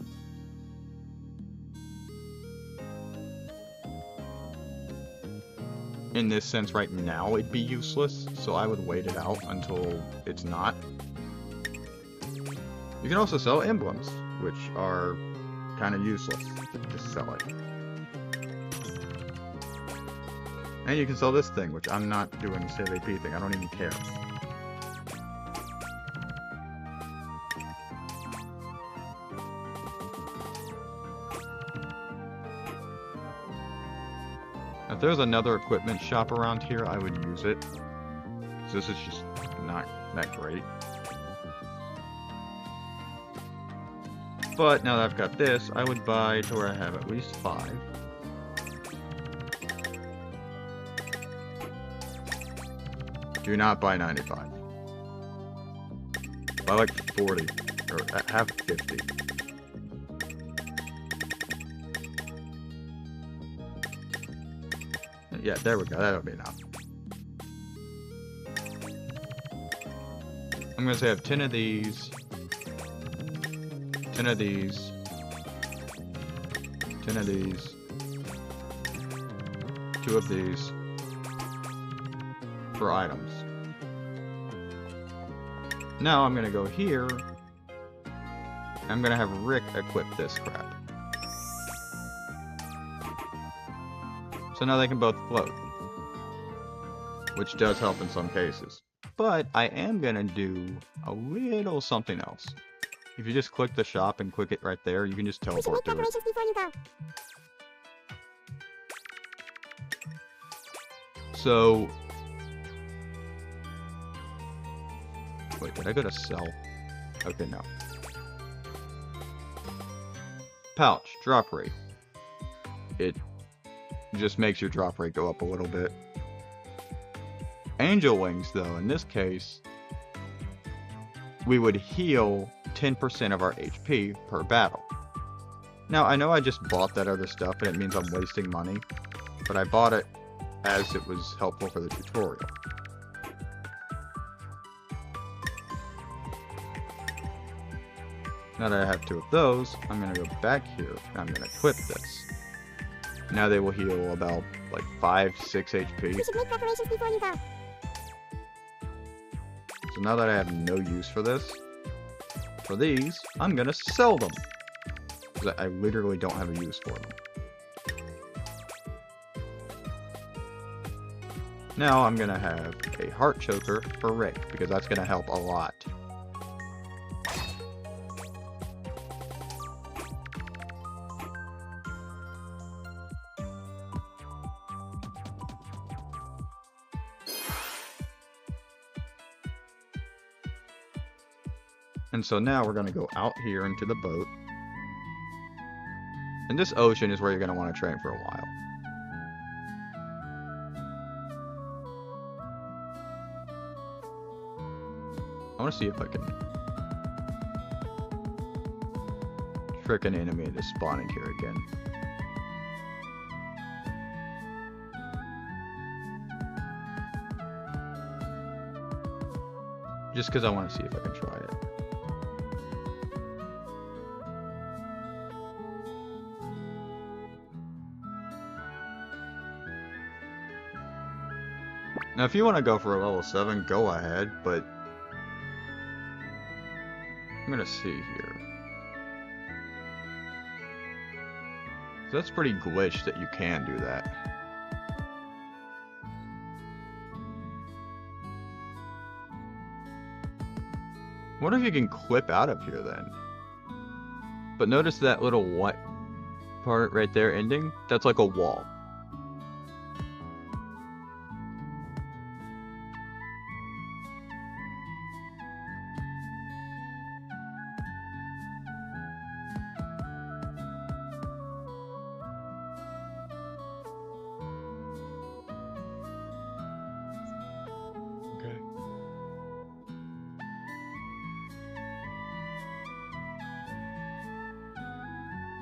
[SPEAKER 1] In this sense, right now it'd be useless, so I would wait it out until it's not. You can also sell emblems, which are kind of useless. Just sell it. And you can sell this thing, which I'm not doing the save AP thing. I don't even care. If there's another equipment shop around here, I would use it. This is just not that great. But now that I've got this, I would buy to where I have at least 5. Do not buy 95. Buy like 40, or have 50. Yeah, there we go. That'll be enough. I'm gonna say I have 10 of these, 10 of these, 10 of these, 2 of these for items. Now I'm gonna go here. I'm gonna have Rick equip this crap. So now they can both float, which does help in some cases. But I am gonna do a little something else. If you just click the shop and click it right there, you can just teleport to it.
[SPEAKER 2] Before you go.
[SPEAKER 1] So, wait, did I go to sell? Okay, no. Pouch, drop rate. It just makes your drop rate go up a little bit. Angel wings, though, in this case, we would heal 10% of our HP per battle. Now, I know I just bought that other stuff and it means I'm wasting money, but I bought it as it was helpful for the tutorial. Now that I have 2 of those, I'm going to go back here and I'm going to equip this. Now they will heal about like 5-6 HP.
[SPEAKER 2] You should make preparations before you go.
[SPEAKER 1] So now that I have no use for this, for these, I'm going to sell them. Because I literally don't have a use for them. Now I'm going to have a heart choker for Rick, because that's going to help a lot. And so now we're going to go out here into the boat. And this ocean is where you're going to want to train for a while. I want to see if I can trick an enemy into spawning here again. Just because I want to see if I can try it. Now, if you want to go for a level 7, go ahead, but I'm going to see here. So that's pretty glitched that you can do that. What if you can clip out of here then? But notice that little white part right there ending? That's like a wall.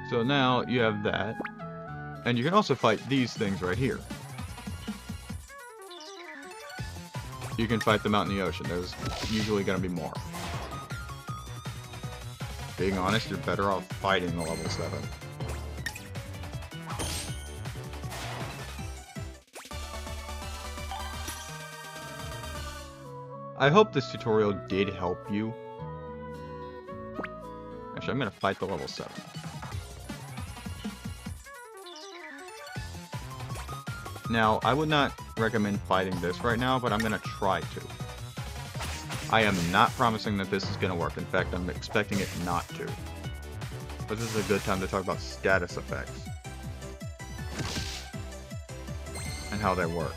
[SPEAKER 1] So now you have that, and you can also fight these things right here. You can fight them out in the ocean. There's usually going to be more. Being honest, you're better off fighting the level 7. I hope this tutorial did help you. Actually, I'm going to fight the level 7. Now, I would not recommend fighting this right now, but I'm going to try to. I am not promising that this is going to work. In fact, I'm expecting it not to. But this is a good time to talk about status effects. And how they work.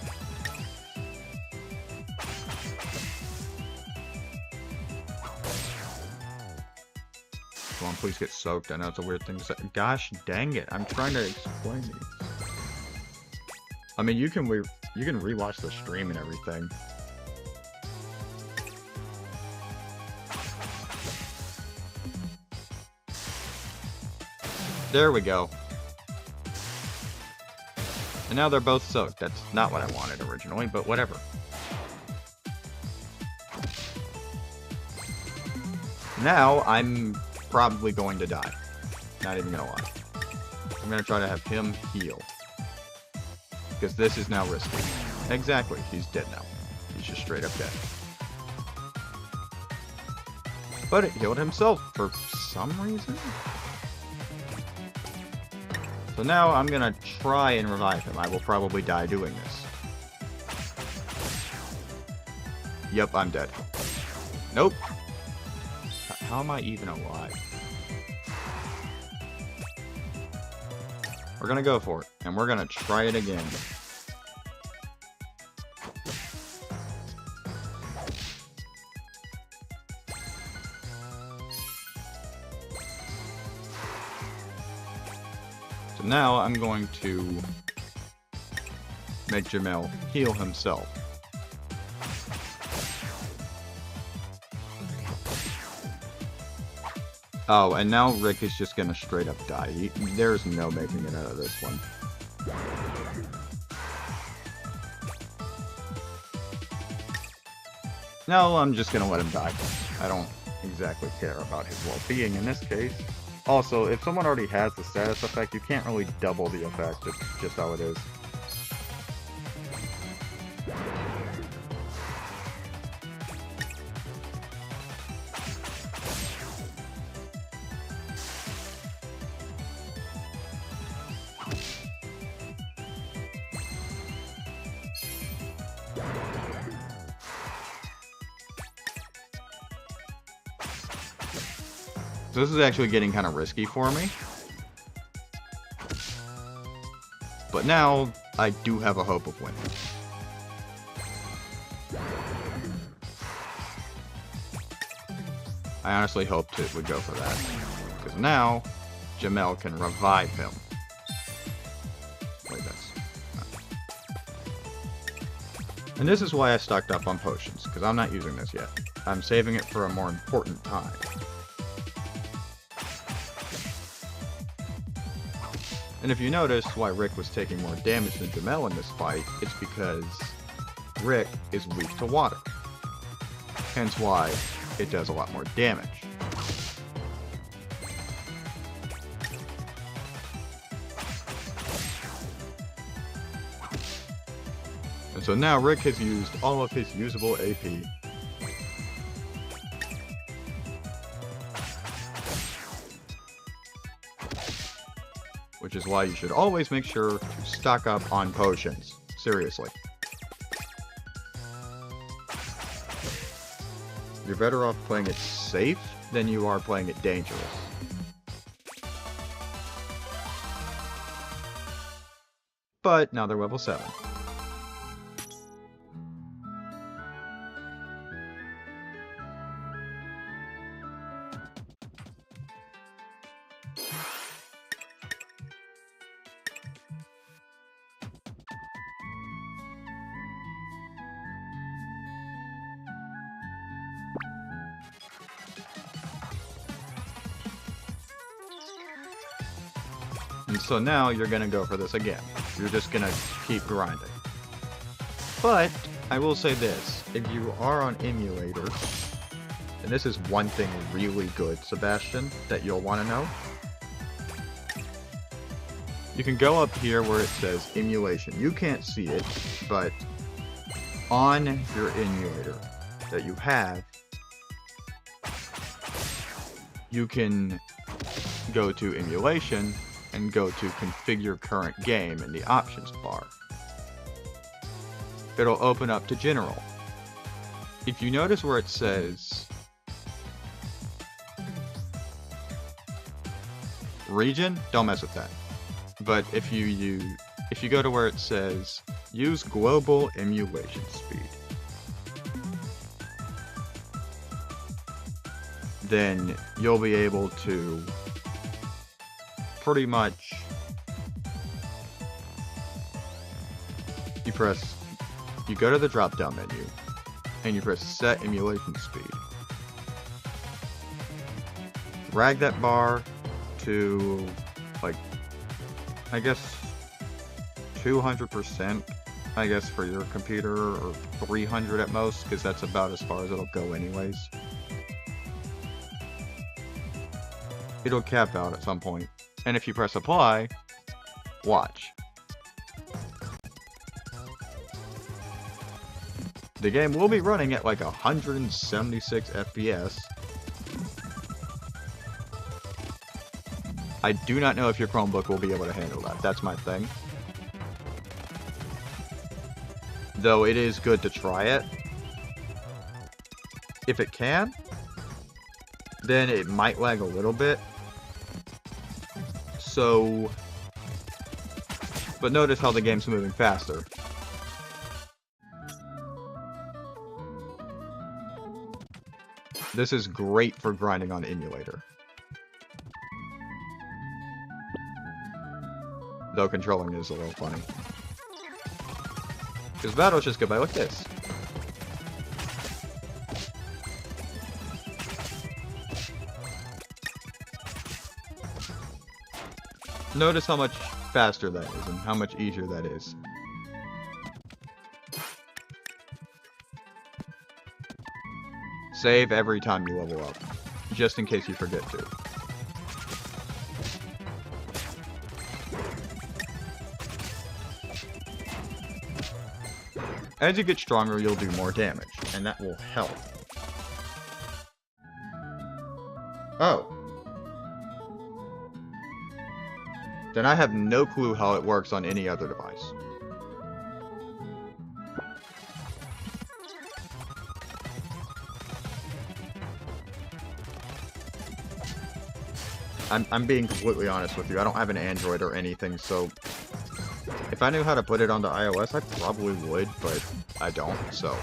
[SPEAKER 1] Come on, please get soaked. I know it's a weird thing to say. Gosh dang it, I'm trying to explain these. I mean, you can rewatch the stream and everything. There we go. And now they're both soaked. That's not what I wanted originally, but whatever. Now, I'm probably going to die. Not even gonna lie. I'm gonna try to have him heal. Because this is now risky. Exactly, he's dead now. He's just straight up dead. But it healed himself for some reason. So now I'm gonna try and revive him. I will probably die doing this. Yep, I'm dead. Nope. How am I even alive? We're gonna go for it, and we're gonna try it again. So now I'm going to make Jamel heal himself. Oh, and now Rick is just gonna straight up die. There's no making it out of this one. No, I'm just gonna let him die. I don't exactly care about his well-being in this case. Also, if someone already has the status effect, you can't really double the effect. It's just how it is. So this is actually getting kind of risky for me. But now, I do have a hope of winning. I honestly hoped it would go for that. Because now, Jamel can revive him. Wait, that's... And this is why I stocked up on potions, because I'm not using this yet. I'm saving it for a more important time. And if you notice why Rick was taking more damage than Jamel in this fight, it's because Rick is weak to water. Hence why it does a lot more damage. And so now Rick has used all of his usable AP. Which is why you should always make sure to stock up on potions. Seriously. You're better off playing it safe than you are playing it dangerous. But now they're level 7. And so now you're gonna go for this again. You're just gonna keep grinding. But I will say this, if you are on emulator, and this is one thing really good, Sebastian, that you'll want to know. You can go up here where it says emulation. You can't see it, but on your emulator that you have, you can go to emulation and go to configure current game in the options bar. it'll open up to general. If you notice where it says region, don't mess with that. But if you go to where it says use global emulation speed, then you'll be able to pretty much you go to the drop down menu and you press set emulation speed. Drag that bar to like, I guess 200%, I guess, for your computer, or 300 at most, because that's about as far as it'll go anyways. It'll cap out at some point. And if you press apply, watch. The game will be running at like 176 FPS. I do not know if your Chromebook will be able to handle that. That's my thing. Though it is good to try it. If it can, then it might lag a little bit. So, but notice how the game's moving faster. This is great for grinding on emulator. Though controlling is a little funny. Because battles just go by like this. Notice how much faster that is and how much easier that is. Save every time you level up, just in case you forget to. As you get stronger, you'll do more damage, and that will help. Oh. Then I have no clue how it works on any other device. I'm being completely honest with you. I don't have an Android or anything, so if I knew how to put it onto iOS, I probably would, but I don't, so.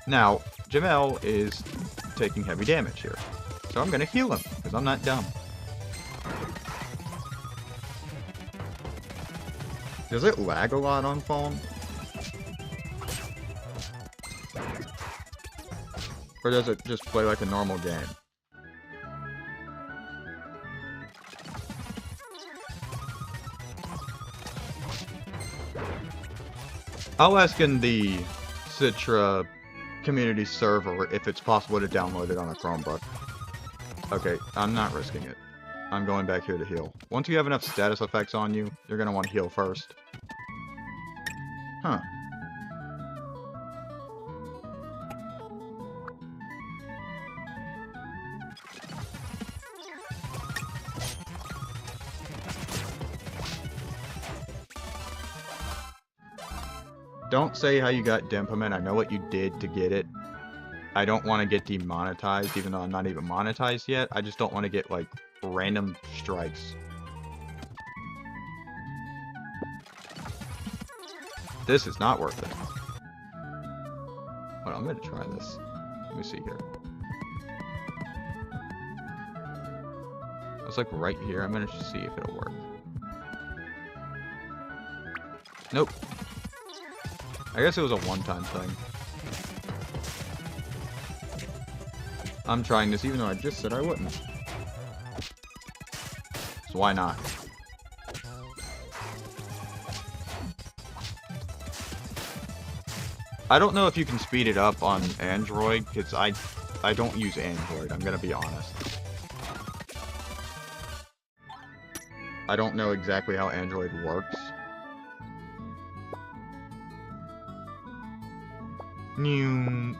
[SPEAKER 1] Now, Jamel is taking heavy damage here, so I'm gonna heal him, because I'm not dumb. Does it lag a lot on phone? Or does it just play like a normal game? I'll ask in the Citra community server if it's possible to download it on a Chromebook. Okay, I'm not risking it. I'm going back here to heal. Once you have enough status effects on you, you're going to want to heal first. Huh. Don't say how you got Denpa Men. I know what you did to get it. I don't want to get demonetized, even though I'm not even monetized yet. I just don't want to get, like, random strikes. This is not worth it. Hold on, I'm going to try this. Let me see here. It's like right here. I'm going to see if it'll work. Nope. I guess it was a one-time thing. I'm trying this even though I just said I wouldn't. So why not? I don't know if you can speed it up on Android, because I don't use Android, I'm gonna be honest. I don't know exactly how Android works. New.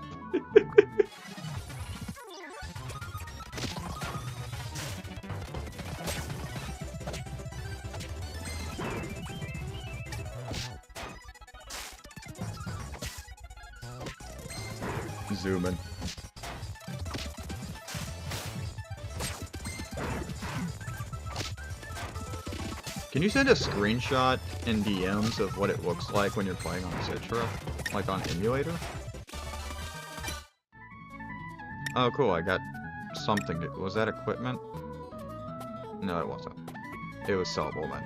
[SPEAKER 1] zooming. Can you send a screenshot in DMs of what it looks like when you're playing on Citra? Like on emulator? Oh, cool, I got something. Was that equipment? No, it wasn't. It was sellable then.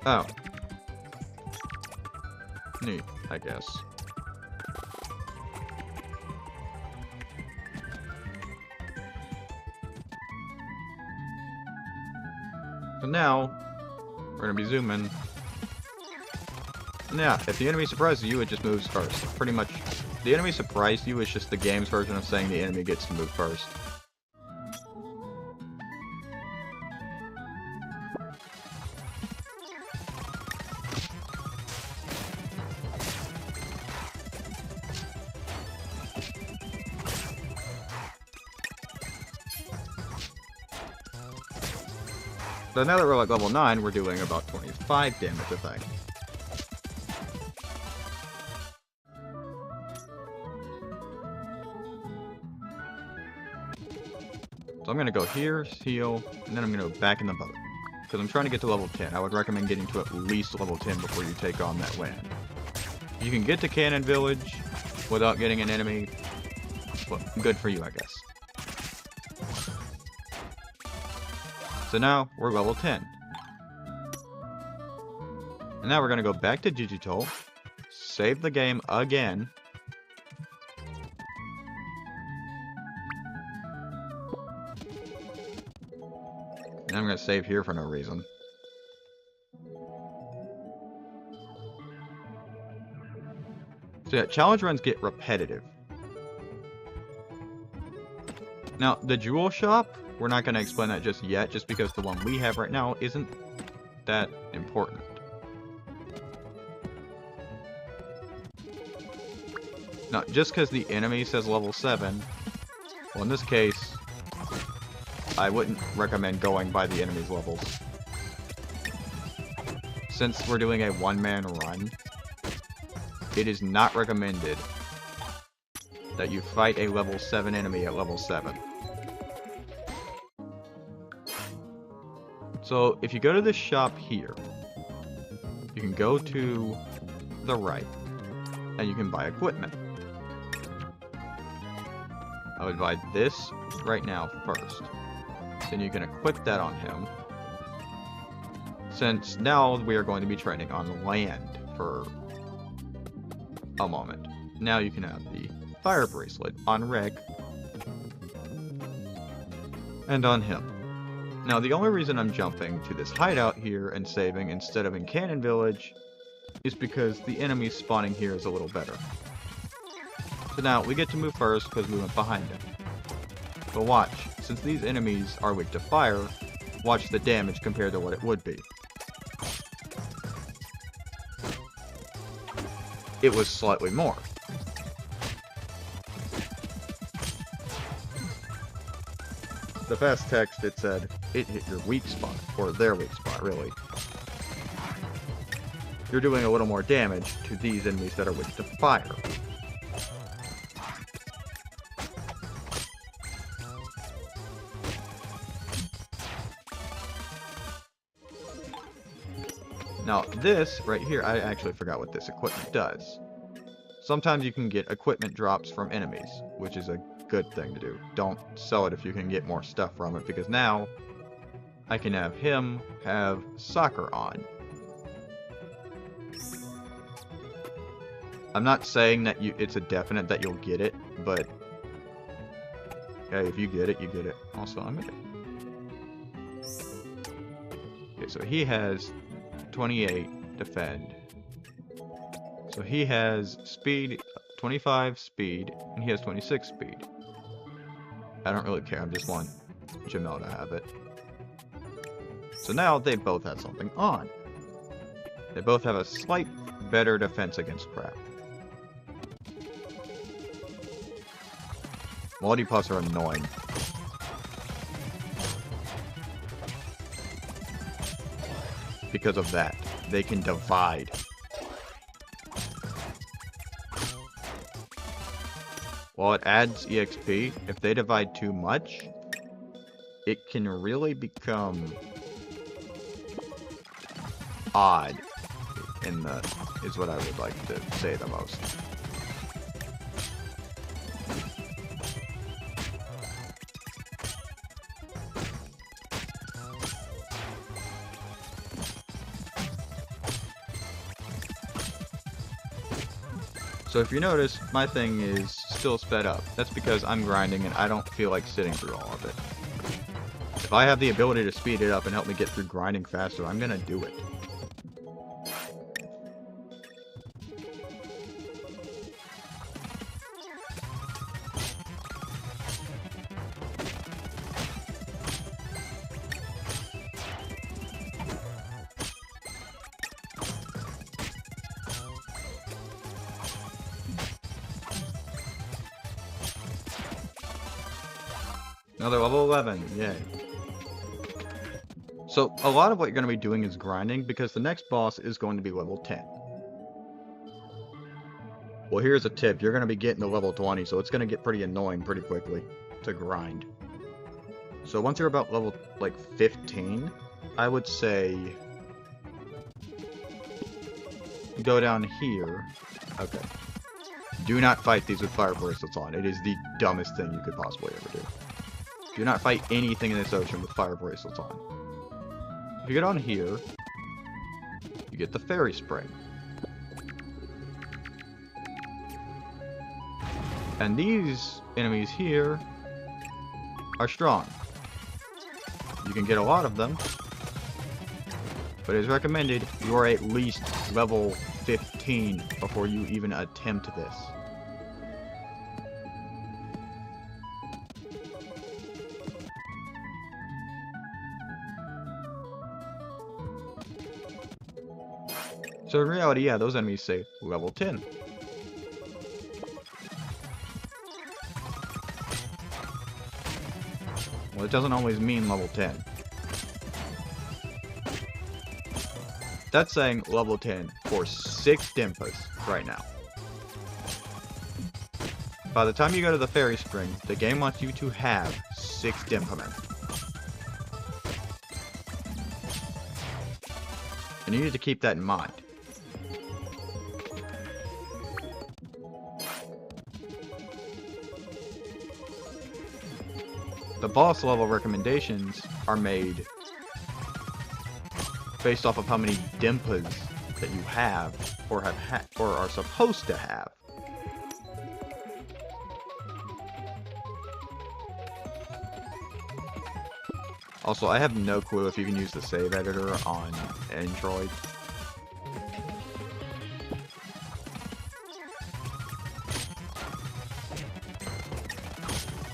[SPEAKER 1] Oh. Neat, I guess. So now, we're gonna be zooming. And yeah, if the enemy surprises you, it just moves first. Pretty much, the enemy surprised you is just the game's version of saying the enemy gets to move first. So now that we're like level 9, we're doing about 25 damage, I think. So I'm going to go here, heal, and then I'm going to go back in the boat. Because I'm trying to get to level 10. I would recommend getting to at least level 10 before you take on that land. You can get to Cannon Village without getting an enemy. Well, good for you, I guess. So now, we're level 10. And now we're going to go back to Digital, save the game again. And I'm going to save here for no reason. So yeah, challenge runs get repetitive. Now, the jewel shop, we're not going to explain that just yet, just because the one we have right now isn't that important. Now, just because the enemy says level 7, well, in this case, I wouldn't recommend going by the enemy's levels. Since we're doing a one-man run, it is not recommended that you fight a level 7 enemy at level 7. So, if you go to this shop here, you can go to the right, and you can buy equipment. I would buy this right now first. Then you can equip that on him. Since now we are going to be training on land for a moment. Now you can have the fire bracelet on Rick and on him. Now, the only reason I'm jumping to this hideout here and saving instead of in Cannon Village is because the enemy spawning here is a little better. So now, we get to move first because we went behind him. But watch, since these enemies are weak to fire, watch the damage compared to what it would be. It was slightly more. The fast text, it said, it hit your weak spot, or their weak spot, really. You're doing a little more damage to these enemies that are weak to fire. Now, this right here, I actually forgot what this equipment does. Sometimes you can get equipment drops from enemies, which is a good thing to do. Don't sell it if you can get more stuff from it, because now I can have him have soccer on. I'm not saying that it's a definite that you'll get it, but okay, if you get it, you get it. Also, I'm gonna... Okay, so he has 28 defend. So he has speed, 25 speed, and he has 26 speed. I don't really care, I just want Jamel to have it. So now they both have something on. They both have a slight better defense against crap. Multi-puffs are annoying. because of that. They can divide. While it adds EXP, if they divide too much, it can really become odd is what I would like to say the most. So if you notice, my thing is still sped up. That's because I'm grinding and I don't feel like sitting through all of it. If I have the ability to speed it up and help me get through grinding faster, I'm gonna do it. Another level 11, yay. So, a lot of what you're going to be doing is grinding, because the next boss is going to be level 10. Well, here's a tip. You're going to be getting to level 20, so it's going to get pretty annoying pretty quickly to grind. So once you're about level, like, 15, I would say go down here. Okay. Do not fight these with fire bracelets on. It is the dumbest thing you could possibly ever do. Do not fight anything in this ocean with fire bracelets on. If you get on here, you get the fairy spring. And these enemies here are strong. You can get a lot of them, but it is recommended you are at least level 15 before you even attempt this. So in reality, yeah, those enemies say level 10. Well, it doesn't always mean level 10. That's saying level 10 for 6 Denpas right now. By the time you go to the fairy spring, the game wants you to have 6 Denpa Men. And you need to keep that in mind. The boss level recommendations are made based off of how many Denpas that you have or or are supposed to have. Also, I have no clue if you can use the save editor on Android.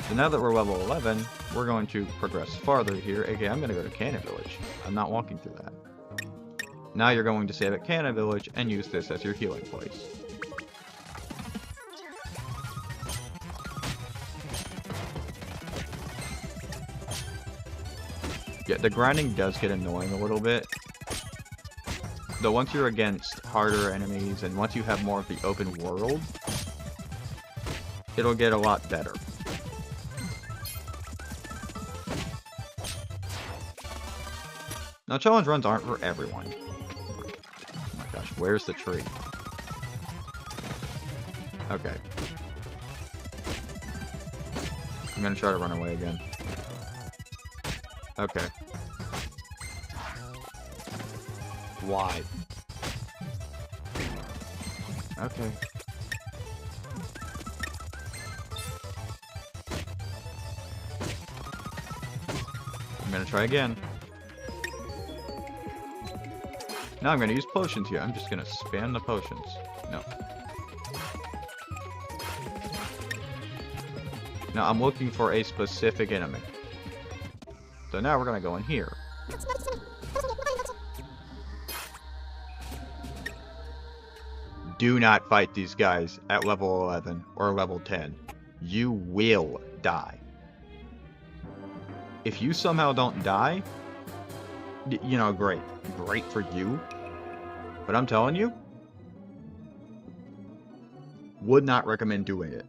[SPEAKER 1] So now that we're level 11, we're going to progress farther here. Okay, I'm going to go to Cannon Village. I'm not walking through that. Now you're going to save at Cannon Village and use this as your healing place. Yeah, the grinding does get annoying a little bit. Though once you're against harder enemies and once you have more of the open world, it'll get a lot better. Now, challenge runs aren't for everyone. Oh my gosh, where's the tree? Okay. I'm gonna try to run away again. Okay. Why? Okay. I'm gonna try again. Now I'm gonna use potions here. I'm just gonna spam the potions. No. Now I'm looking for a specific enemy. So now we're gonna go in here. Do not fight these guys at level 11 or level 10. You will die. If you somehow don't die, You know, great. Great for you. But I'm telling you, would not recommend doing it.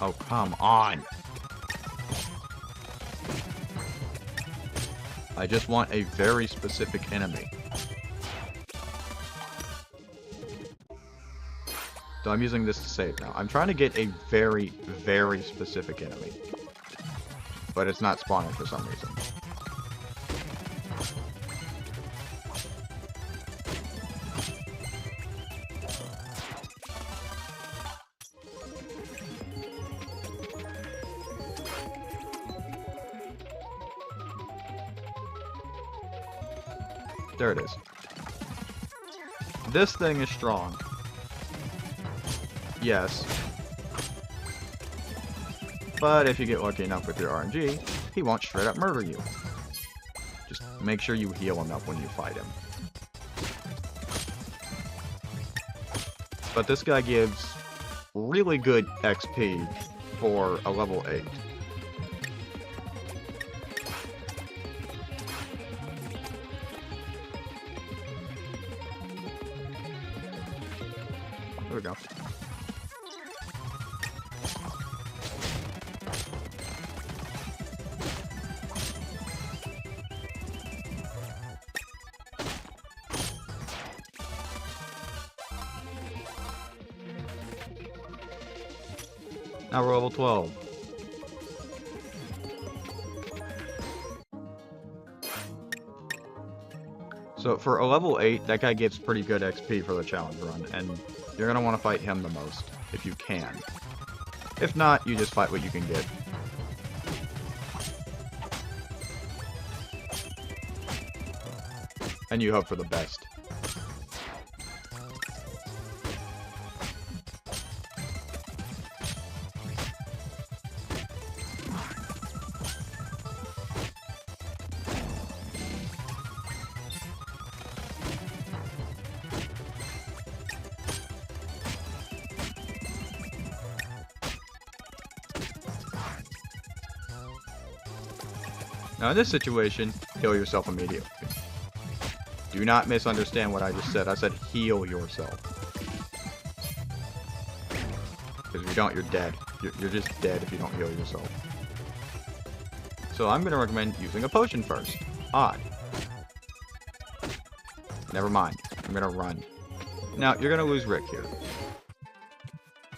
[SPEAKER 1] Oh, come on. I just want a very specific enemy. So I'm using this to save now. I'm trying to get a very, very specific enemy. But it's not spawning for some reason. There it is. This thing is strong. Yes. But if you get lucky enough with your RNG, he won't straight up murder you. Just make sure you heal enough when you fight him. But this guy gives really good XP for a level 8. There we go. Now we're level 12. So for a level 8, that guy gives pretty good XP for the challenge run, and you're going to want to fight him the most, if you can. If not, you just fight what you can get. And you hope for the best. Now in this situation, heal yourself immediately. Do not misunderstand what I just said. I said heal yourself. Because if you don't, you're dead. You're just dead if you don't heal yourself. So I'm going to recommend using a potion first. Odd. Never mind. I'm going to run. Now, you're going to lose Rick here.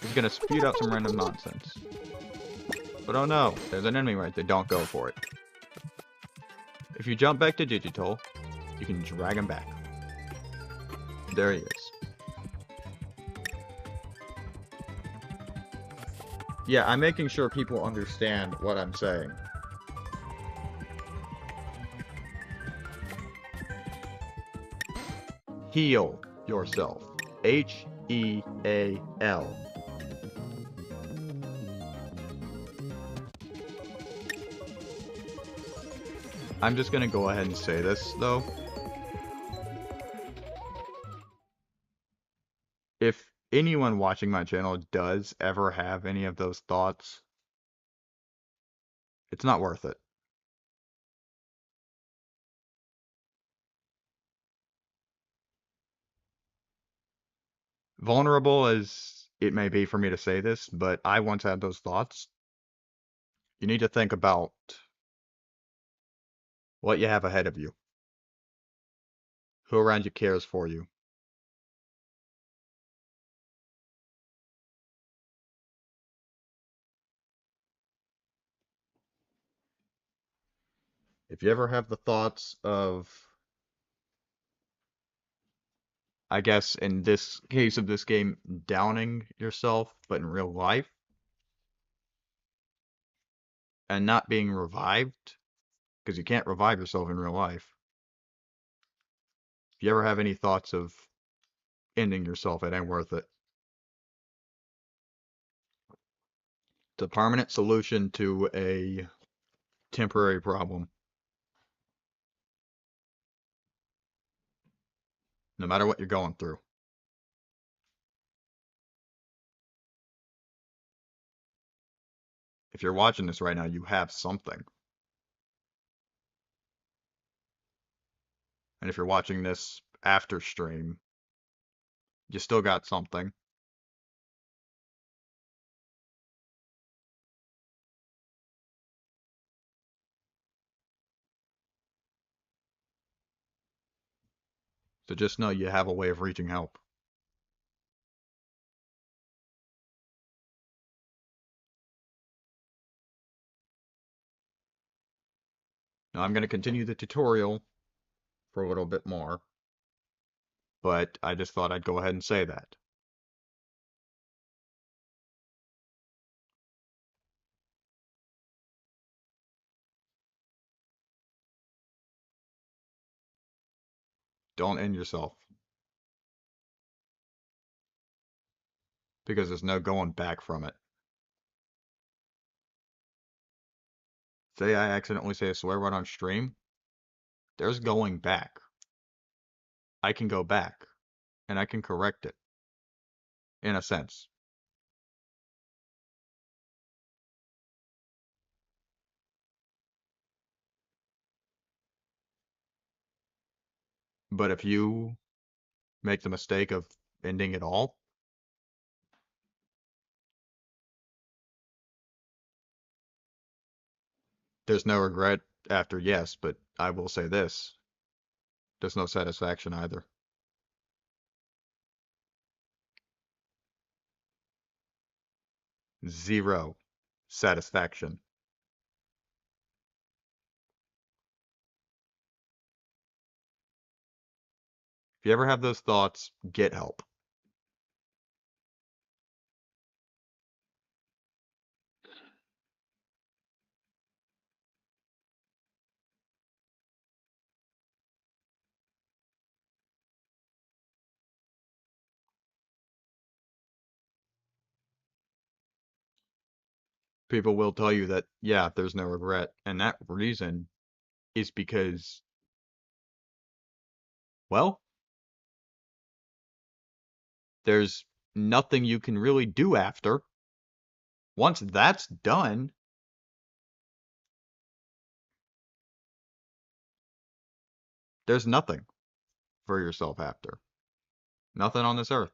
[SPEAKER 1] He's going to speed up some random nonsense. But oh no, there's an enemy right there. Don't go for it. If you jump back to Digital, you can drag him back. There he is. Yeah, I'm making sure people understand what I'm saying. Heal yourself. H-E-A-L. I'm just gonna go ahead and say this, though. If anyone watching my channel does ever have any of those thoughts, it's not worth it. Vulnerable as it may be for me to say this, but I once had those thoughts. You need to think about what you have ahead of you. Who around you cares for you? If you ever have the thoughts of, I guess in this case of this game, downing yourself, but in real life, and not being revived, because you can't revive yourself in real life. If you ever have any thoughts of ending yourself, it ain't worth it. It's a permanent solution to a temporary problem. No matter what you're going through. If you're watching this right now, you have something. And if you're watching this after stream, you still got something. So just know you have a way of reaching help. Now I'm going to continue the tutorial for a little bit more, but I just thought I'd go ahead and say that. Don't end yourself. Because there's no going back from it. Say I accidentally say a swear word on stream, there's going back. I can go back, and I can correct it, in a sense. But if you make the mistake of ending it all, there's no regret after yes, but I will say this. There's no satisfaction either. Zero satisfaction. If you ever have those thoughts, get help. People will tell you that, yeah, there's no regret. And that reason is because, well, there's nothing you can really do after. Once that's done, there's nothing for yourself after. Nothing on this earth.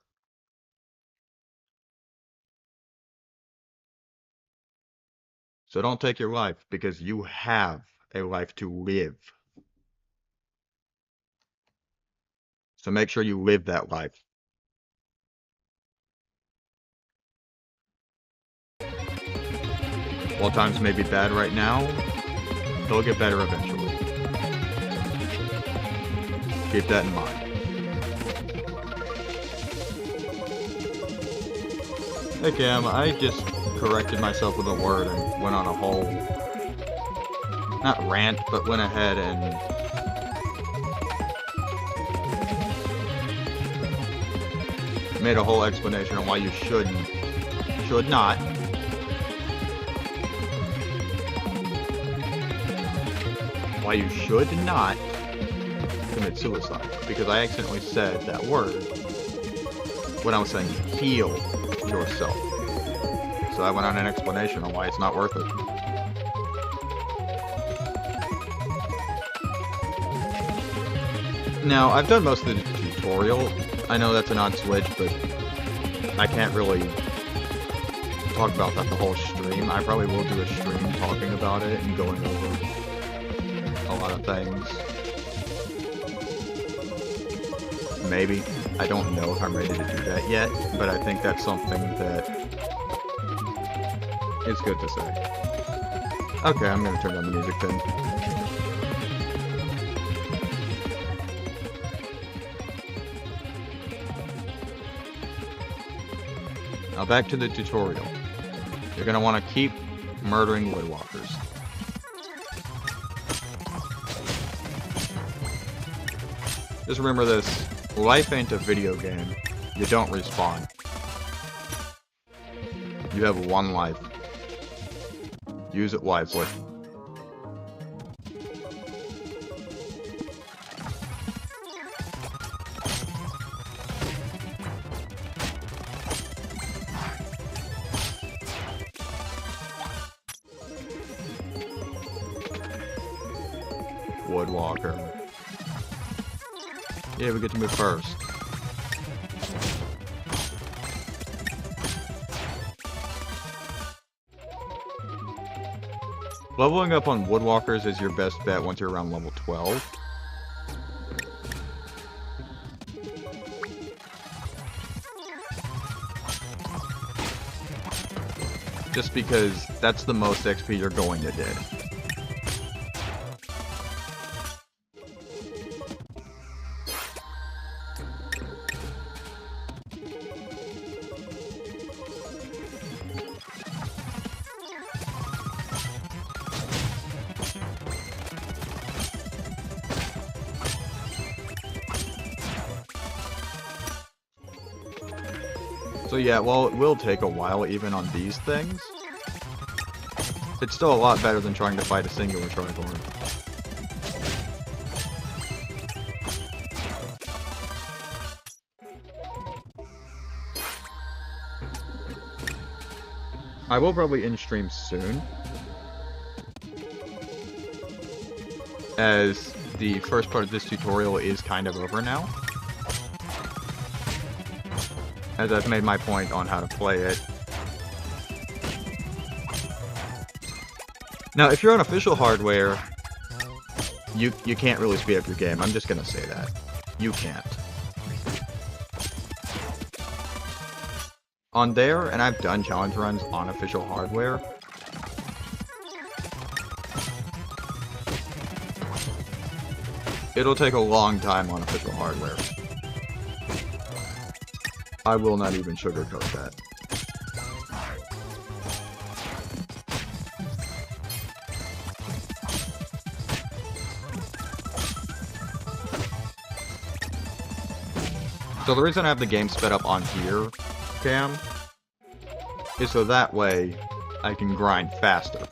[SPEAKER 1] So don't take your life because you have a life to live. So make sure you live that life. While times may be bad right now, they'll get better eventually. Keep that in mind. Hey Cam, I just corrected myself with a word and went on a whole, not rant, but went ahead and made a whole explanation on why you should not commit suicide, because I accidentally said that word when I was saying heal yourself. So I went on an explanation on why it's not worth it. Now, I've done most of the tutorial. I know that's an odd switch, but I can't really talk about that the whole stream. I probably will do a stream talking about it and going over a lot of things. Maybe. I don't know if I'm ready to do that yet, but I think that's something that is good to say. Okay, I'm gonna turn down the music then. Now back to the tutorial. You're gonna want to keep murdering woodwalkers. Just remember this, life ain't a video game. You don't respawn. You have one life. Use it wisely. Woodwalker. Yeah, we get to move first. Leveling up on woodwalkers is your best bet once you're around level 12. Just because that's the most XP you're going to get. So yeah, while it will take a while even on these things, it's still a lot better than trying to fight a singular Triborn. I will probably end stream soon, as the first part of this tutorial is kind of over now, as I've made my point on how to play it. Now, if you're on official hardware, you can't really speed up your game. I'm just gonna say that. You can't. On there, and I've done challenge runs on official hardware, it'll take a long time on official hardware. I will not even sugarcoat that. So the reason I have the game sped up on here, Cam, is so that way I can grind faster.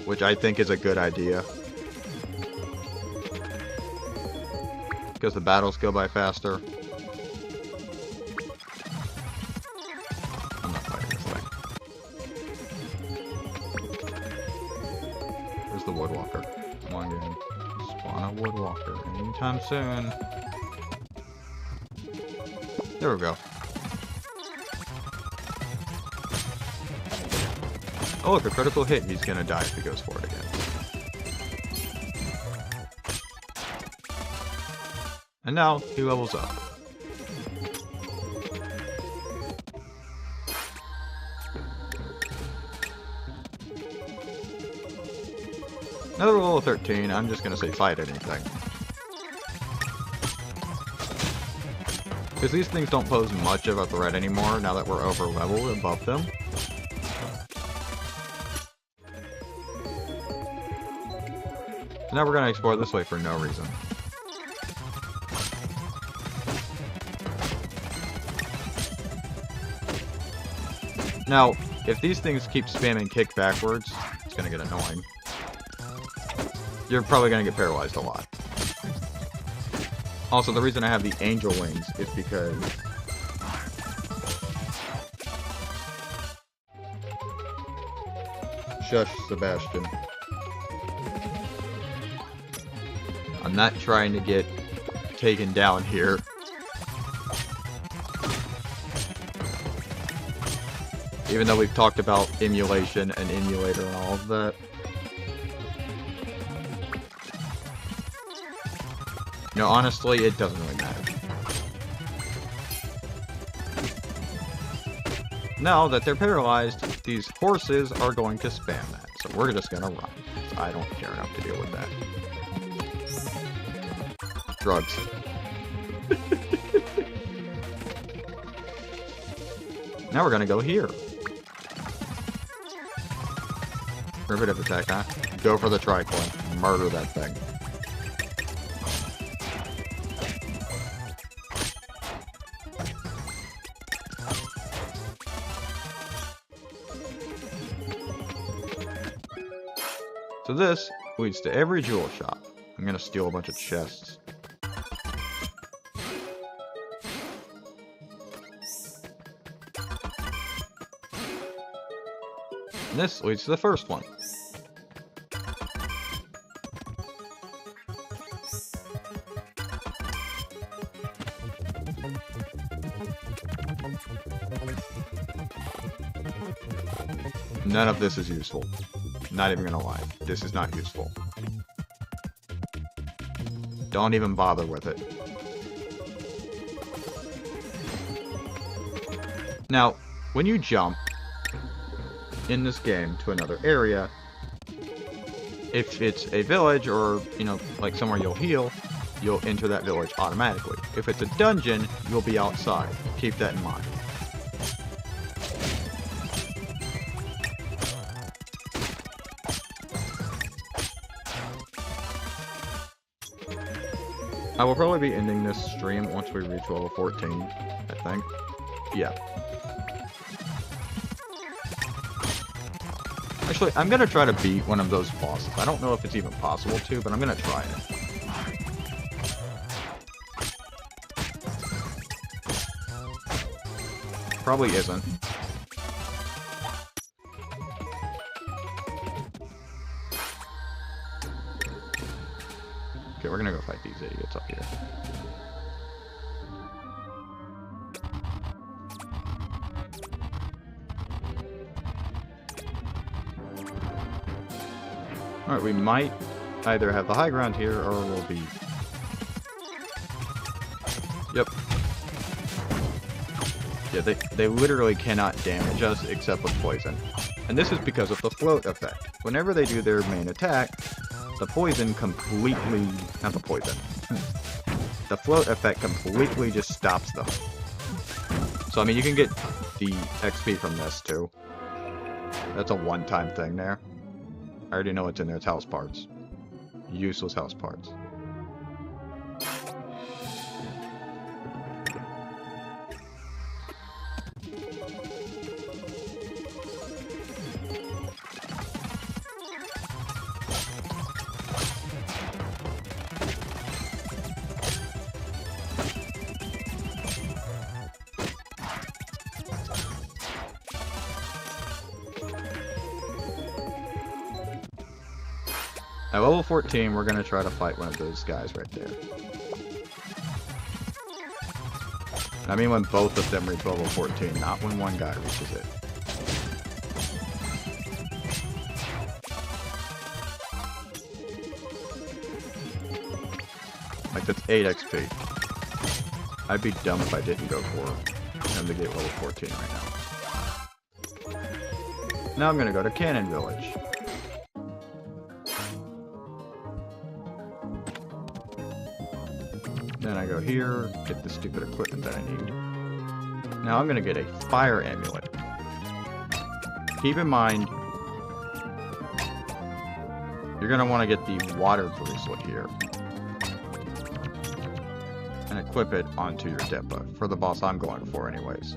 [SPEAKER 1] Which I think is a good idea. Because the battles go by faster. I'm not fighting this thing. Where's the woodwalker? Come on, game. Spawn a woodwalker anytime soon. There we go. Oh look, a critical hit. He's gonna die if he goes for it again. And now, he levels up. Another level 13, I'm just gonna say fight anything. Because these things don't pose much of a threat anymore now that we're over leveled above them. So now we're gonna explore this way for no reason. Now, if these things keep spamming kick backwards, it's gonna get annoying. You're probably gonna get paralyzed a lot. Also, the reason I have the angel wings is because shush, Sebastian. I'm not trying to get taken down here. Even though we've talked about emulation and emulator and all of that. You know, honestly, it doesn't really matter. Now that they're paralyzed, these horses are going to spam that. So we're just gonna run. I don't care enough to deal with that. Drugs. Now we're gonna go here. Primitive attack, huh? Go for the tricoin. Murder that thing. So this leads to every jewel shop. I'm gonna steal a bunch of chests. And this leads to the first one. None of this is useful. Not even gonna lie. This is not useful. Don't even bother with it. Now, when you jump in this game to another area, if it's a village or, you know, like somewhere you'll heal, you'll enter that village automatically. If it's a dungeon, you'll be outside. Keep that in mind. I will probably be ending this stream once we reach level 14, I think. Yeah. Actually, I'm gonna try to beat one of those bosses. I don't know if it's even possible to, but I'm gonna try it. Probably isn't. Okay, we're gonna go fight these idiots up here. Alright, we might either have the high ground here, or we'll be... Yep. Yeah, they literally cannot damage us except with poison. And this is because of the float effect. Whenever they do their main attack, the poison completely... Not the poison. The float effect completely just stops them. So, I mean, you can get the XP from this, too. That's a one-time thing there. I already know what's in there. It's house parts. Useless house parts. At level 14, we're going to try to fight one of those guys right there. I mean when both of them reach level 14, not when one guy reaches it. Like, that's 8 XP. I'd be dumb if I didn't go for him to get level 14 right now. Now I'm going to go to Cannon Village. Then I go here, get the stupid equipment that I need. Now I'm gonna get a fire amulet. Keep in mind, you're gonna want to get the water bracelet here. And equip it onto your Denpa, for the boss I'm going for anyways.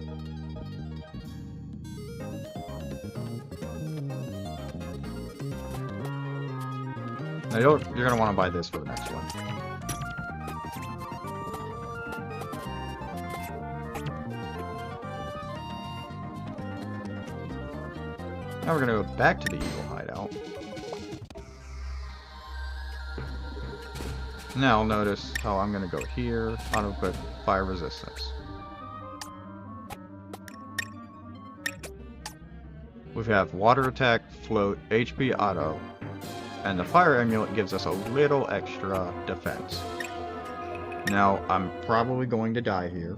[SPEAKER 1] Now you're gonna want to buy this for the next one. Now we're going to go back to the evil hideout. Now notice how I'm going to go here, auto-equip fire resistance. We have water attack, float, HP auto, and the fire amulet gives us a little extra defense. Now I'm probably going to die here.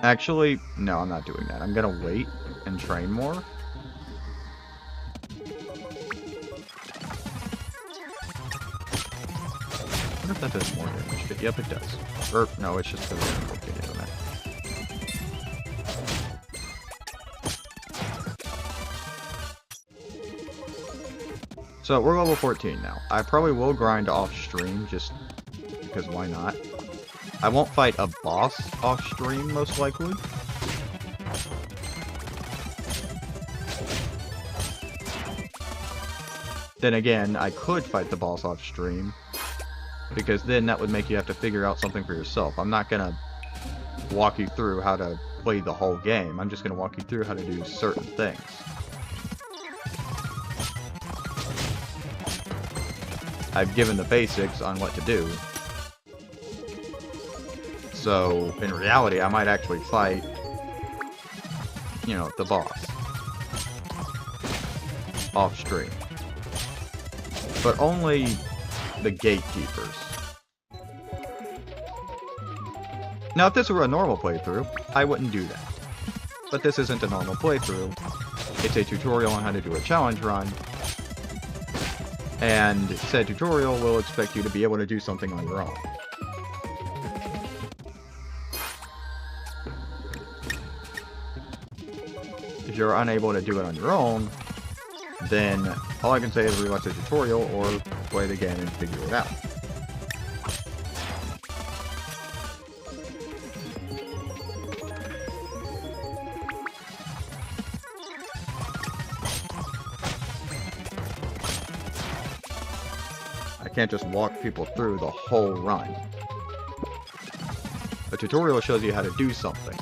[SPEAKER 1] Actually, no, I'm not doing that. I'm gonna wait and train more. I wonder if that does more damage. But yep, it does. Or, no, it's just because I'm looking at it. So, we're level 14 now. I probably will grind off stream, just because why not? I won't fight a boss off stream, most likely. Then again, I could fight the boss off stream, because then that would make you have to figure out something for yourself. I'm not gonna walk you through how to play the whole game. I'm just gonna walk you through how to do certain things. I've given the basics on what to do. So, in reality, I might actually fight, you know, the boss. Off stream. But only the gatekeepers. Now, if this were a normal playthrough, I wouldn't do that. But this isn't a normal playthrough. It's a tutorial on how to do a challenge run. And said tutorial will expect you to be able to do something on your own. If you're unable to do it on your own, then all I can say is rewatch the tutorial or play the game and figure it out. I can't just walk people through the whole run. A tutorial shows you how to do something.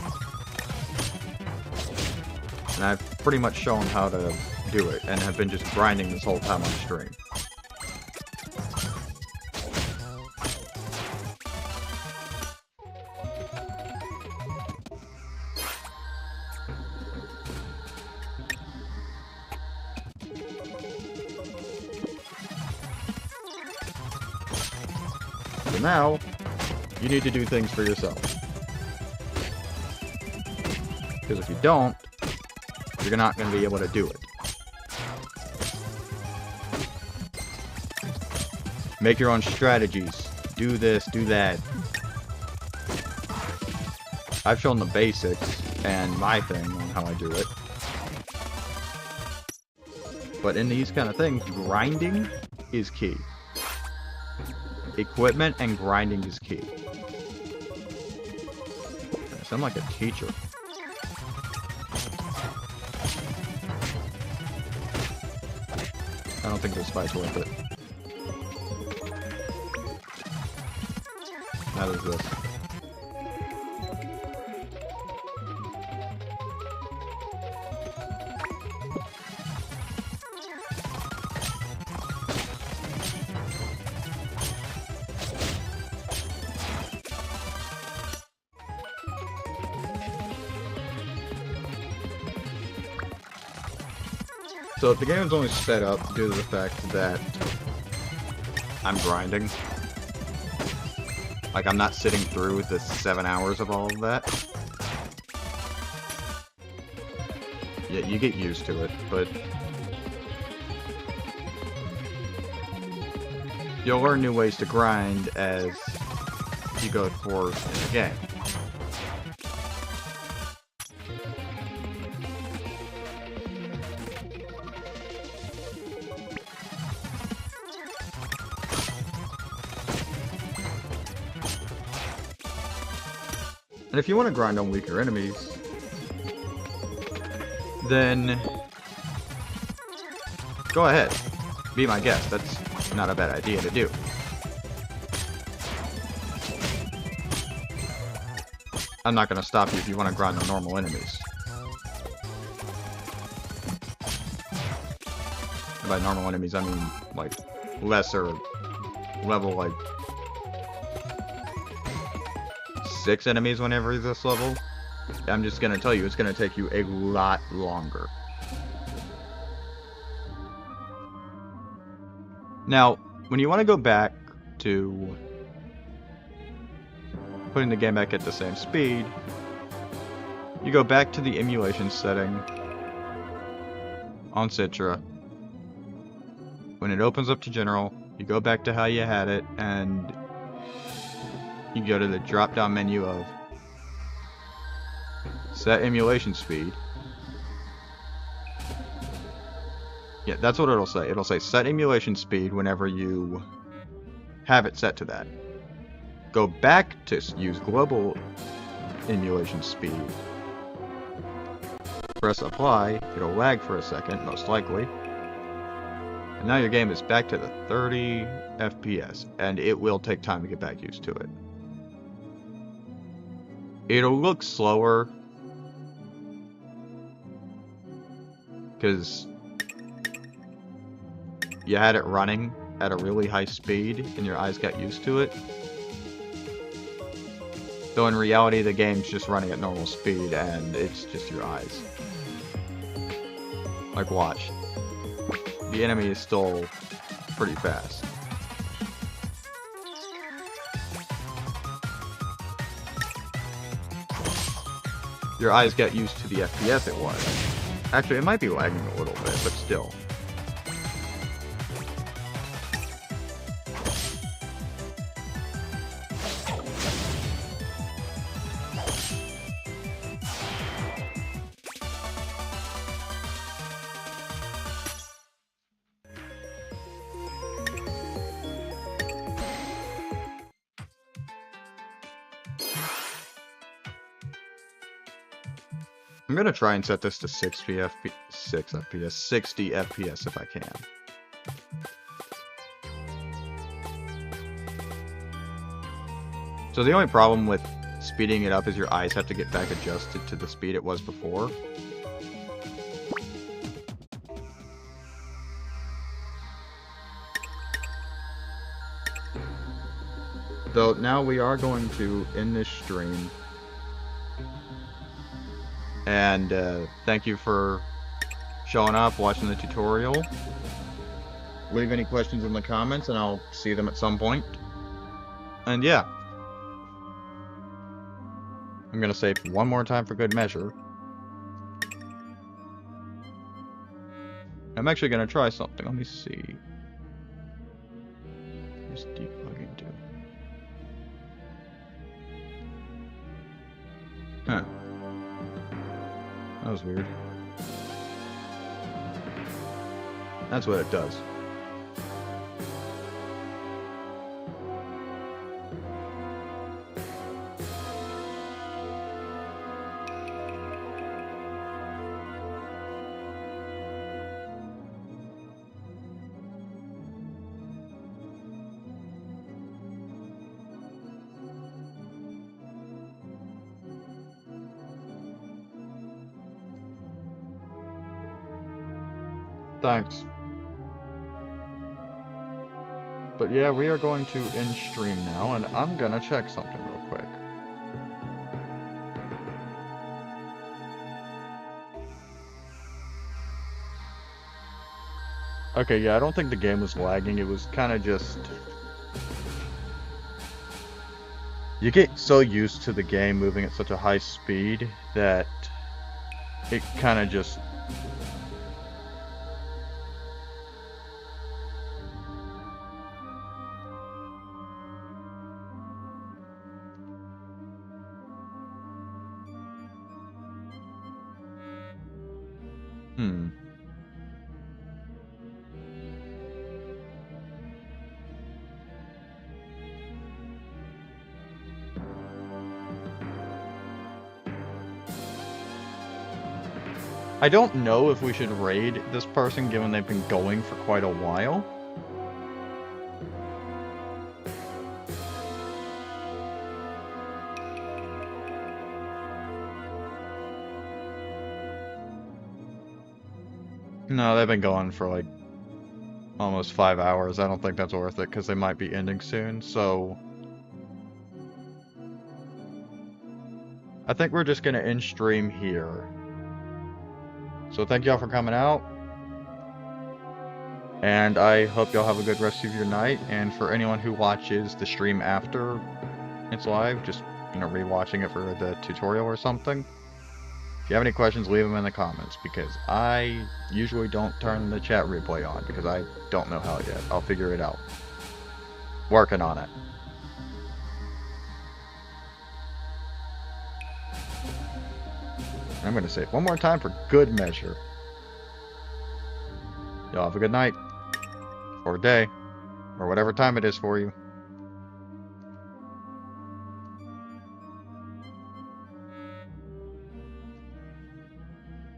[SPEAKER 1] And I've pretty much shown how to do it, and have been just grinding this whole time on stream. So now, you need to do things for yourself. Because if you don't, you're not going to be able to do it. Make your own strategies. Do this, do that. I've shown the basics and my thing on how I do it. But in these kind of things, grinding is key. Equipment and grinding is key. I sound like a teacher. I don't think this fight's worth it. Neither is this. So if the game is only sped up due to the fact that I'm grinding, like I'm not sitting through the 7 hours of all of that, yeah, you get used to it, but you'll learn new ways to grind as you go forward in the game. And if you want to grind on weaker enemies, then go ahead. Be my guest. That's not a bad idea to do. I'm not going to stop you if you want to grind on normal enemies. And by normal enemies, I mean, like, lesser level, like, 6 enemies whenever this level. I'm just gonna tell you, it's gonna take you a lot longer. Now, when you want to go back to putting the game back at the same speed, you go back to the emulation setting on Citra. When it opens up to general, you go back to how you had it, and you go to the drop-down menu of set emulation speed. Yeah, that's what it'll say. It'll say set emulation speed whenever you have it set to that. Go back to use global emulation speed. Press apply. It'll lag for a second, most likely. And now your game is back to the 30 FPS, and it will take time to get back used to it. It'll look slower because you had it running at a really high speed and your eyes got used to it. Though in reality, the game's just running at normal speed and it's just your eyes. Like, watch. The enemy is still pretty fast. Your eyes got used to the FPS it was. Actually, it might be lagging a little bit, but still. I'm gonna try and set this to 60 FPS if I can. So the only problem with speeding it up is your eyes have to get back adjusted to the speed it was before. Though now we are going to end this stream. And thank you for showing up, watching the tutorial. Leave any questions in the comments and I'll see them at some point. And yeah. I'm gonna save one more time for good measure. I'm actually gonna try something. Let me see. Here's debugging too. Huh. That was weird. That's what it does. Thanks. But yeah, we are going to end stream now, and I'm gonna check something real quick. Okay, yeah, I don't think the game was lagging, it was kind of just... You get so used to the game moving at such a high speed that it kind of just... I don't know if we should raid this person given they've been going for quite a while. No, they've been going for like almost 5 hours. I don't think that's worth it because they might be ending soon, so... I think we're just gonna end stream here. So thank y'all for coming out. And I hope y'all have a good rest of your night. And for anyone who watches the stream after it's live, just, you know, rewatching it for the tutorial or something. If you have any questions, leave them in the comments, because I usually don't turn the chat replay on, because I don't know how yet. I'll figure it out. Working on it. I'm going to say it one more time for good measure. Y'all have a good night, or day, or whatever time it is for you.